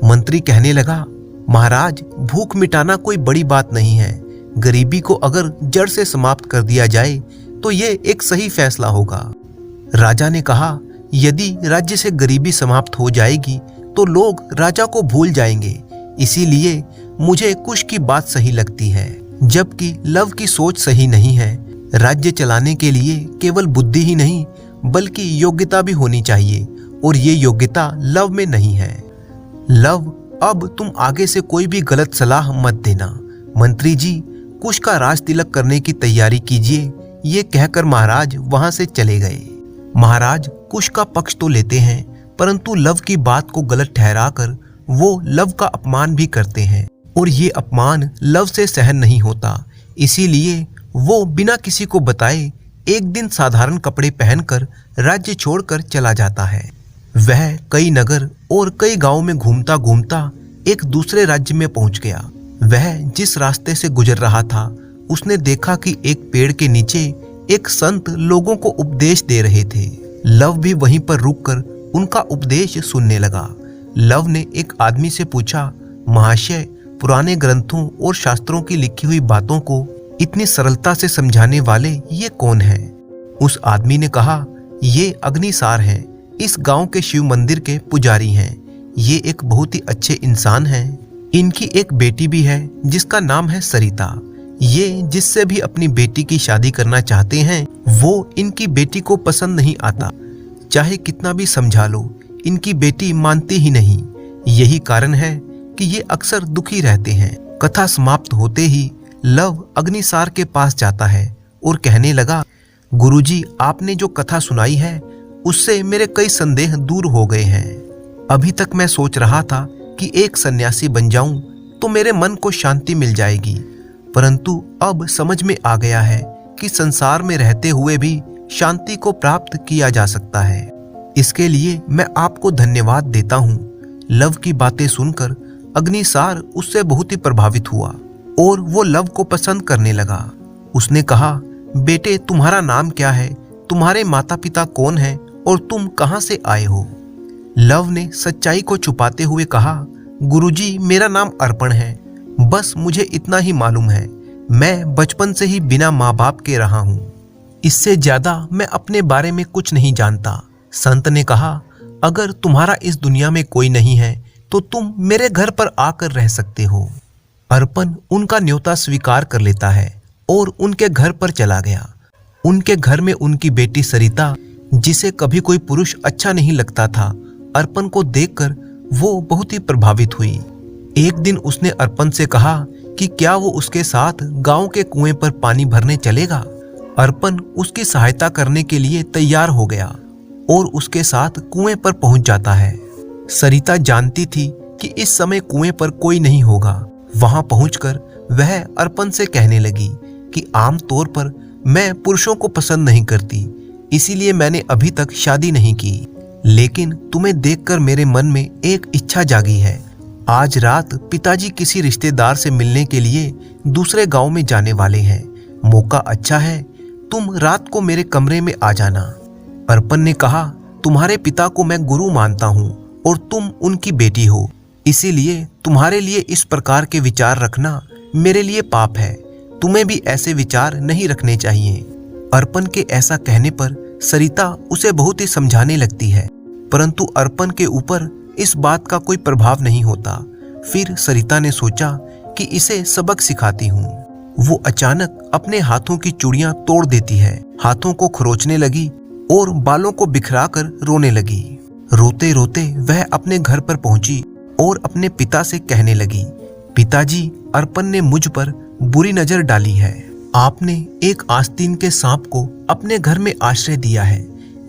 मंत्री कहने लगा, महाराज, भूख मिटाना कोई बड़ी बात नहीं है। गरीबी को अगर जड़ से समाप्त कर दिया जाए तो ये एक सही फैसला होगा। राजा ने कहा, यदि राज्य से गरीबी समाप्त हो जाएगी तो लोग राजा को भूल जाएंगे। इसीलिए मुझे कुश की बात सही लगती है, जबकि लव की सोच सही नहीं है। राज्य चलाने के लिए केवल बुद्धि ही नहीं, बल्कि योग्यता भी होनी चाहिए, और ये योग्यता लव में नहीं है। लव, अब तुम आगे से कोई भी गलत सलाह मत देना। मंत्री जी, कुश का राज तिलक करने की तैयारी कीजिए। ये कहकर महाराज वहां से चले गए। महाराज कुश का पक्ष तो लेते हैं, परंतु लव की बात को गलत ठहराकर वो लव का अपमान भी करते हैं, और ये अपमान लव से सहन नहीं होता। इसीलिए वो बिना किसी को बताए एक दिन साधारण कपड़े पहनकर राज्य छोड़कर चला जाता है। वह कई नगर और कई गांवों में घूमता घूमता एक दूसरे राज्य में पहुंच गया। वह जिस रास्ते से गुजर रहा था उसने देखा कि एक पेड़ के नीचे एक संत लोगों को उपदेश दे रहे थे। लव भी वहीं पर रुककर उनका उपदेश सुनने लगा। लव ने एक आदमी से पूछा, महाशय, पुराने ग्रंथों और शास्त्रों की लिखी हुई बातों को इतनी सरलता से समझाने वाले ये कौन हैं? उस आदमी ने कहा, ये अग्निसार हैं, इस गांव के शिव मंदिर के पुजारी हैं। ये एक बहुत ही अच्छे इंसान हैं। इनकी एक बेटी भी है जिसका नाम है सरिता। ये जिससे भी अपनी बेटी की शादी करना चाहते हैं वो इनकी बेटी को पसंद नहीं आता। चाहे कितना भी समझा लो, इनकी बेटी मानती ही नहीं। यही कारण है कि ये अक्सर दुखी रहते हैं। कथा समाप्त होते ही लव अग्निसार के पास जाता है और कहने लगा, गुरुजी, आपने जो कथा सुनाई है उससे मेरे कई संदेह दूर हो गए हैं। अभी तक मैं सोच रहा था कि एक सन्यासी बन जाऊं तो मेरे मन को शांति मिल जाएगी, परंतु अब समझ में आ गया है कि संसार में रहते हुए भी शांति को प्राप्त किया जा सकता है। इसके लिए मैं आपको धन्यवाद देता हूँ। लव की बातें सुनकर अग्निसार उससे बहुत ही प्रभावित हुआ और वो लव को पसंद करने लगा। उसने कहा, बेटे, तुम्हारा नाम क्या है? तुम्हारे माता पिता कौन हैं और तुम कहाँ से आए हो? लव ने सच्चाई को छुपाते हुए कहा, गुरुजी, मेरा नाम अर्पण है। बस मुझे इतना ही मालूम है। मैं बचपन से ही बिना माँ बाप के रहा हूँ। इससे ज्यादा मैं अपने बारे में कुछ नहीं जानता। संत ने कहा, अगर तुम्हारा इस दुनिया में कोई नहीं है तो तुम मेरे घर पर आकर रह सकते हो। अर्पण उनका न्योता स्वीकार कर लेता है और उनके घर पर चला गया। उनके घर में उनकी बेटी सरिता, जिसे कभी कोई पुरुष अच्छा नहीं लगता था, अर्पण को देखकर वो बहुत ही प्रभावित हुई। एक दिन उसने अर्पण से कहा कि क्या वो उसके साथ गांव के कुएं पर पानी भरने चलेगा। अर्पण उसकी सहायता करने के लिए तैयार हो गया और उसके साथ कुएं पर पहुंच जाता है। सरिता जानती थी कि इस समय कुएं पर कोई नहीं होगा। वहां पहुंचकर वह अर्पण से कहने लगी कि आमतौर पर मैं पुरुषों को पसंद नहीं करती, इसीलिए मैंने अभी तक शादी नहीं की। लेकिन तुम्हें देखकर मेरे मन में एक इच्छा जागी है। आज रात पिताजी किसी रिश्तेदार से मिलने के लिए दूसरे गांव में जाने वाले हैं। मौका अच्छा है, तुम रात को मेरे कमरे में आ जाना। अर्पण ने कहा, तुम्हारे पिता को मैं गुरु मानता हूँ और तुम उनकी बेटी हो, इसीलिए तुम्हारे लिए इस प्रकार के विचार रखना मेरे लिए पाप है। तुम्हें भी ऐसे विचार नहीं रखने चाहिए। अर्पण के ऐसा कहने पर सरिता उसे बहुत ही समझाने लगती है, परंतु अर्पण के ऊपर इस बात का कोई प्रभाव नहीं होता। फिर सरिता ने सोचा कि इसे सबक सिखाती हूँ। वो अचानक अपने हाथों की चूड़ियां तोड़ देती है, हाथों को खरोचने लगी और बालों को बिखराकर रोने लगी। रोते रोते वह अपने घर पर पहुंची और अपने पिता से कहने लगी, पिताजी, अर्पण ने मुझ पर बुरी नजर डाली है। आपने एक आस्तीन के सांप को अपने घर में आश्रय दिया है।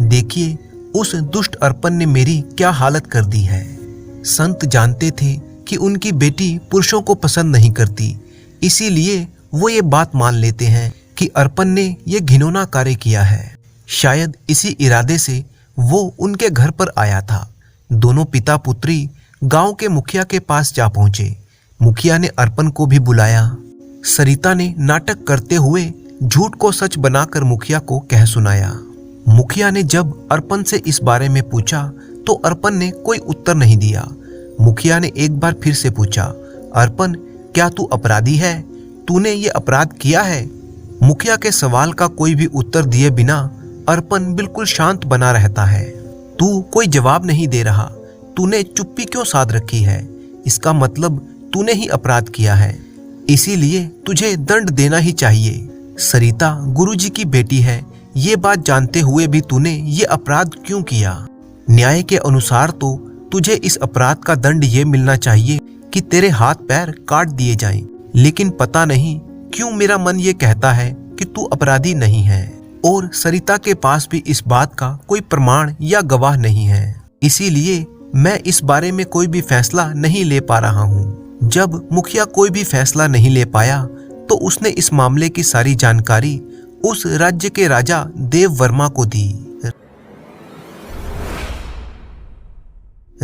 देखिए, उस दुष्ट अर्पण ने मेरी क्या हालत कर दी है। संत जानते थे कि उनकी बेटी पुरुषों को पसंद नहीं करती, इसीलिए वो ये बात मान लेते हैं कि अर्पण ने ये घिनौना कार्य किया है। शायद इसी इरादे से वो उनके घर पर आया था। दोनों पिता पुत्री गांव के मुखिया के पास जा पहुंचे। मुखिया ने अर्पण को भी बुलाया। सरिता ने नाटक करते हुए झूठ को सच बनाकर मुखिया को कह सुनाया। मुखिया ने जब अर्पण से इस बारे में पूछा तो अर्पण ने कोई उत्तर नहीं दिया। मुखिया ने एक बार फिर से पूछा, अर्पण, क्या तू अपराधी है? तूने ये अपराध किया है? मुखिया के सवाल का कोई भी उत्तर दिए बिना अर्पण बिल्कुल शांत बना रहता है। तू कोई जवाब नहीं दे रहा, तूने चुप्पी क्यों साध रखी है? इसका मतलब तूने ही अपराध किया है, इसीलिए तुझे दंड देना ही चाहिए। सरिता गुरुजी की बेटी है, ये बात जानते हुए भी तूने ये अपराध क्यों किया? न्याय के अनुसार तो तुझे इस अपराध का दंड ये मिलना चाहिए कि तेरे हाथ पैर काट दिए जाएं। लेकिन पता नहीं क्यों मेरा मन ये कहता है कि तू अपराधी नहीं है, और सरिता के पास भी इस बात का कोई प्रमाण या गवाह नहीं है। इसीलिए मैं इस बारे में कोई भी फैसला नहीं ले पा रहा हूँ। जब मुखिया कोई भी फैसला नहीं ले पाया तो उसने इस मामले की सारी जानकारी उस राज्य के राजा देव वर्मा को दी।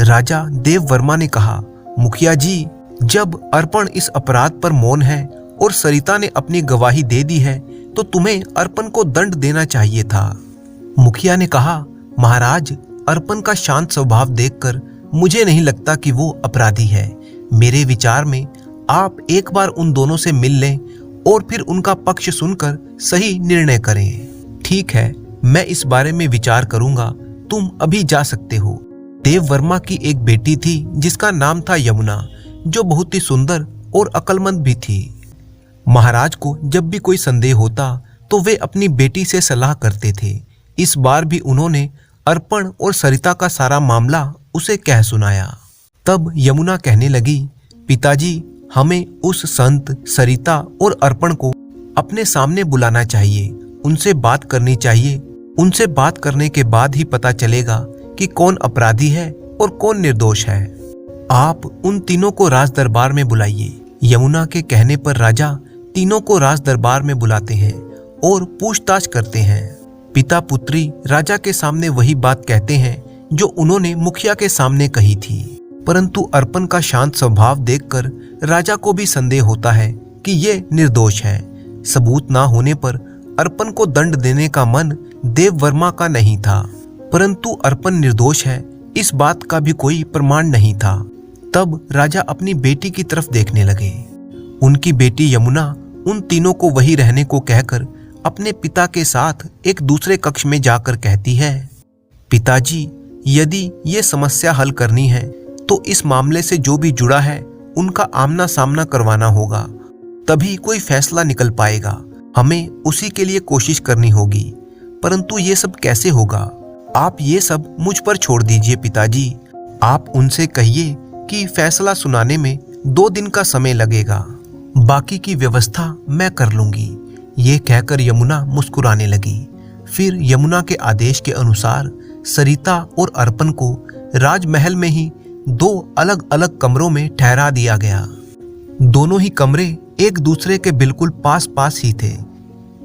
राजा देव वर्मा ने कहा, मुखिया जी, जब अर्पण इस अपराध पर मौन है और सरिता ने अपनी गवाही दे दी है तो तुम्हें अर्पण को दंड देना चाहिए था। मुखिया ने कहा, महाराज, अर्पण का शांत स्वभाव देखकर मुझे नहीं लगता कि वो अपराधी है। मेरे विचार में आप एक बार उन दोनों से मिल लें और फिर उनका पक्ष सुनकर सही निर्णय करें। ठीक है, मैं इस बारे में विचार करूंगा, तुम अभी जा सकते हो। देव वर्मा की एक बेटी थी जिसका नाम था यमुना, जो बहुत ही सुंदर और अक्लमंद भी थी। महाराज को जब भी कोई संदेह होता तो वे अपनी बेटी से सलाह करते थे। इस बार भी उन्होंने अर्पण और सरिता का सारा मामला उसे कह सुनाया। तब यमुना कहने लगी, पिताजी, हमें उस संत, सरिता और अर्पण को अपने सामने बुलाना चाहिए, उनसे बात करनी चाहिए। उनसे बात करने के बाद ही पता चलेगा कि कौन अपराधी है और कौन निर्दोष है। आप उन तीनों को राज दरबार में बुलाइए। यमुना के कहने पर राजा तीनों को राज दरबार में बुलाते हैं और पूछताछ करते हैं। पिता पुत्री राजा के सामने वही बात कहते हैं जो उन्होंने मुखिया के सामने कही थी, परंतु अर्पण का शांत स्वभाव देखकर राजा को भी संदेह होता है कि ये निर्दोष है। सबूत ना होने पर अर्पण को दंड देने का मन देव वर्मा का नहीं था, परंतु अर्पण निर्दोष है इस बात का भी कोई प्रमाण नहीं था। तब राजा अपनी बेटी की तरफ देखने लगे। उनकी बेटी यमुना उन तीनों को वही रहने को कहकर अपने पिता के साथ एक दूसरे कक्ष में जाकर कहती है, पिताजी, यदि ये समस्या हल करनी है तो इस मामले से जो भी जुड़ा है उनका आमना सामना करवाना होगा, तभी कोई फैसला निकल पाएगा। हमें उसी के लिए कोशिश करनी होगी, परंतु ये सब कैसे होगा? आप ये सब मुझ पर छोड़ दीजिए पिताजी। आप उनसे कहिए कि फैसला सुनाने में 2 दिन का समय लगेगा, बाकी की व्यवस्था मैं कर लूंगी। ये कहकर यमुना मुस्कुराने लगी। फिर यमुना के आदेश के अनुसार सरिता और अर्पण को राजमहल में ही 2 अलग अलग कमरों में ठहरा दिया गया। दोनों ही कमरे एक दूसरे के बिल्कुल पास पास ही थे।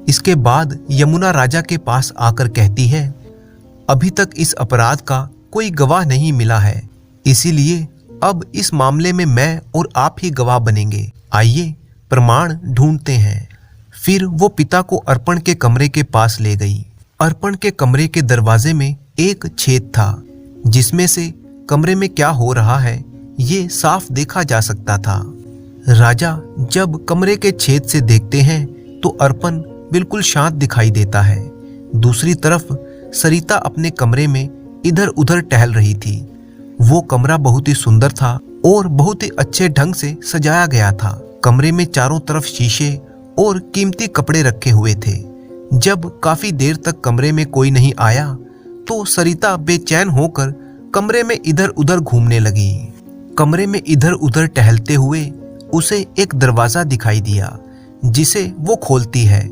इसके बाद यमुना राजा के पास आकर कहती है, अभी तक इस अपराध का कोई गवाह नहीं मिला है, इसीलिए अब इस मामले में मैं और आप ही गवाह बनेंगे। आइए प्रमाण ढूंढते हैं। फिर वो पिता को अर्पण के कमरे के पास ले गई। अर्पण के कमरे के दरवाजे में एक छेद था, जिसमें से कमरे में क्या हो रहा है ये साफ देखा जा सकता था। राजा जब कमरे के छेद से देखते हैं तो अर्पण बिल्कुल शांत दिखाई देता है। दूसरी तरफ सरिता अपने कमरे में इधर उधर टहल रही थी। वो कमरा बहुत ही सुंदर था और बहुत ही अच्छे ढंग से सजाया गया था। कमरे में चारों तरफ शीशे और कीमती कपड़े रखे हुए थे। जब काफी देर तक कमरे में कोई नहीं आया तो सरिता बेचैन होकर कमरे में इधर उधर घूमने लगी। कमरे में इधर उधर टहलते हुए उसे एक दरवाजा दिखाई दिया, जिसे वो खोलती है।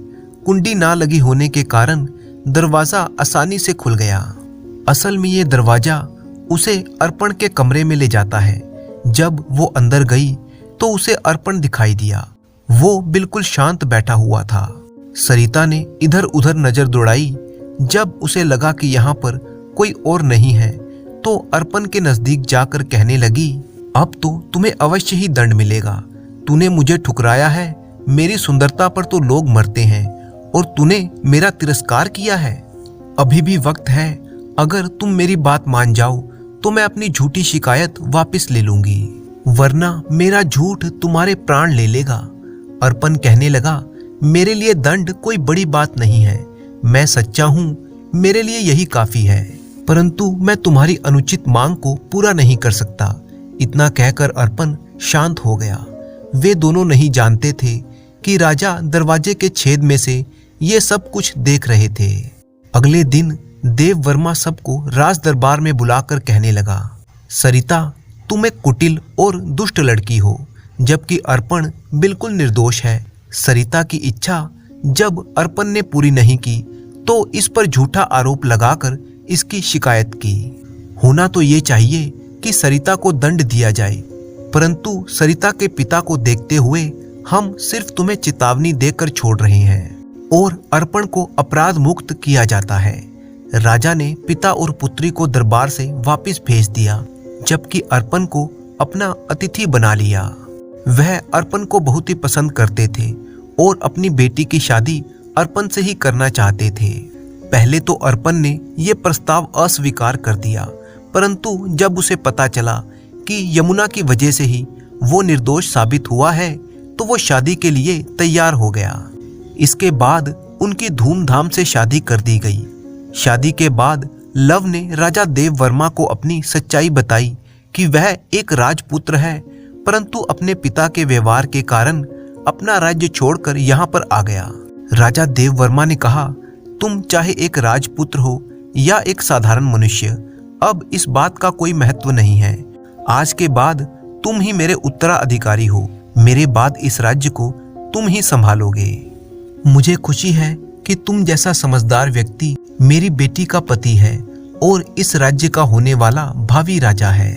कुंडी ना लगी होने के कारण दरवाजा आसानी से खुल गया। असल में ये दरवाजा उसे अर्पण के कमरे में ले जाता है। जब वो अंदर गई तो उसे अर्पण दिखाई दिया। वो बिल्कुल शांत बैठा हुआ था। सरिता ने इधर उधर नजर दौड़ाई। जब उसे लगा कि यहाँ पर कोई और नहीं है तो अर्पण के नजदीक जाकर कहने लगी, अब तो तुम्हें अवश्य ही दंड मिलेगा। तूने मुझे ठुकराया है, मेरी सुंदरता पर तो लोग मरते हैं और तूने मेरा तिरस्कार किया है। अभी भी वक्त है, अगर तुम मेरी बात मान जाओ तो मैं अपनी झूठी शिकायत वापस ले लूंगी, वरना मेरा झूठ तुम्हारे प्राण ले लेगा। अर्पण कहने लगा, मेरे लिए दंड कोई बड़ी बात नहीं है, मैं सच्चा हूँ, मेरे लिए यही काफी है, परंतु मैं तुम्हारी अनुचित मांग को पूरा नहीं कर सकता। इतना कहकर अर्पण शांत हो गया। वे दोनों नहीं जानते थे कि राजा दरवाजे के छेद में से ये सब कुछ देख रहे थे। अगले दिन देव वर्मा सबको राज दरबार में बुलाकर कहने लगा, सरिता, तुम एक कुटिल और दुष्ट लड़की हो, जबकि अर्पण बिल्कुल निर्दोष है। सरिता की इच्छा जब अर्पण ने पूरी नहीं की तो इस पर झूठा आरोप लगाकर इसकी शिकायत की। होना तो ये चाहिए कि सरिता को दंड दिया जाए, परंतु सरिता के पिता को देखते हुए हम सिर्फ तुम्हें चेतावनी देकर छोड़ रहे हैं और अर्पण को अपराध मुक्त किया जाता है। राजा ने पिता और पुत्री को दरबार से वापस भेज दिया, जबकि अर्पण को अपना अतिथि बना लिया। वह अर्पण को बहुत ही पसंद करते थे और अपनी बेटी की शादी अर्पण से ही करना चाहते थे। पहले तो अर्पण ने यह प्रस्ताव अस्वीकार कर दिया, परंतु जब उसे पता चला कि यमुना की वजह से ही वो निर्दोष साबित हुआ है तो वो शादी के लिए तैयार हो गया। इसके बाद उनकी धूमधाम से शादी कर दी गई। शादी के बाद लव ने राजा देववर्मा को अपनी सच्चाई बताई कि वह एक राजपुत्र है, परंतु अपने पिता के व्यवहार के कारण अपना राज्य छोड़कर यहाँ पर आ गया। राजा देववर्मा ने कहा, तुम चाहे एक राजपुत्र हो या एक साधारण मनुष्य, अब इस बात का कोई महत्व नहीं है। आज के बाद तुम ही मेरे उत्तराधिकारी हो। मेरे बाद इस राज्य को तुम ही संभालोगे। मुझे खुशी है कि तुम जैसा समझदार व्यक्ति मेरी बेटी का पति है और इस राज्य का होने वाला भावी राजा है।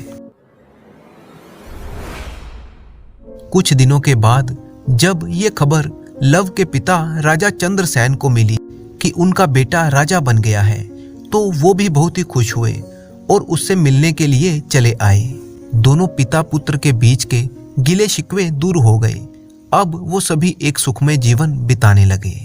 कुछ दिनों के बाद जब ये खबर लव के पिता राजा चंद्रसेन को मिली कि उनका बेटा राजा बन गया है, तो वो भी बहुत ही खुश हुए और उससे मिलने के लिए चले आए। दोनों पिता पुत्र के बीच के गिले शिकवे दूर हो गए। अब वो सभी एक सुखमय जीवन बिताने लगे।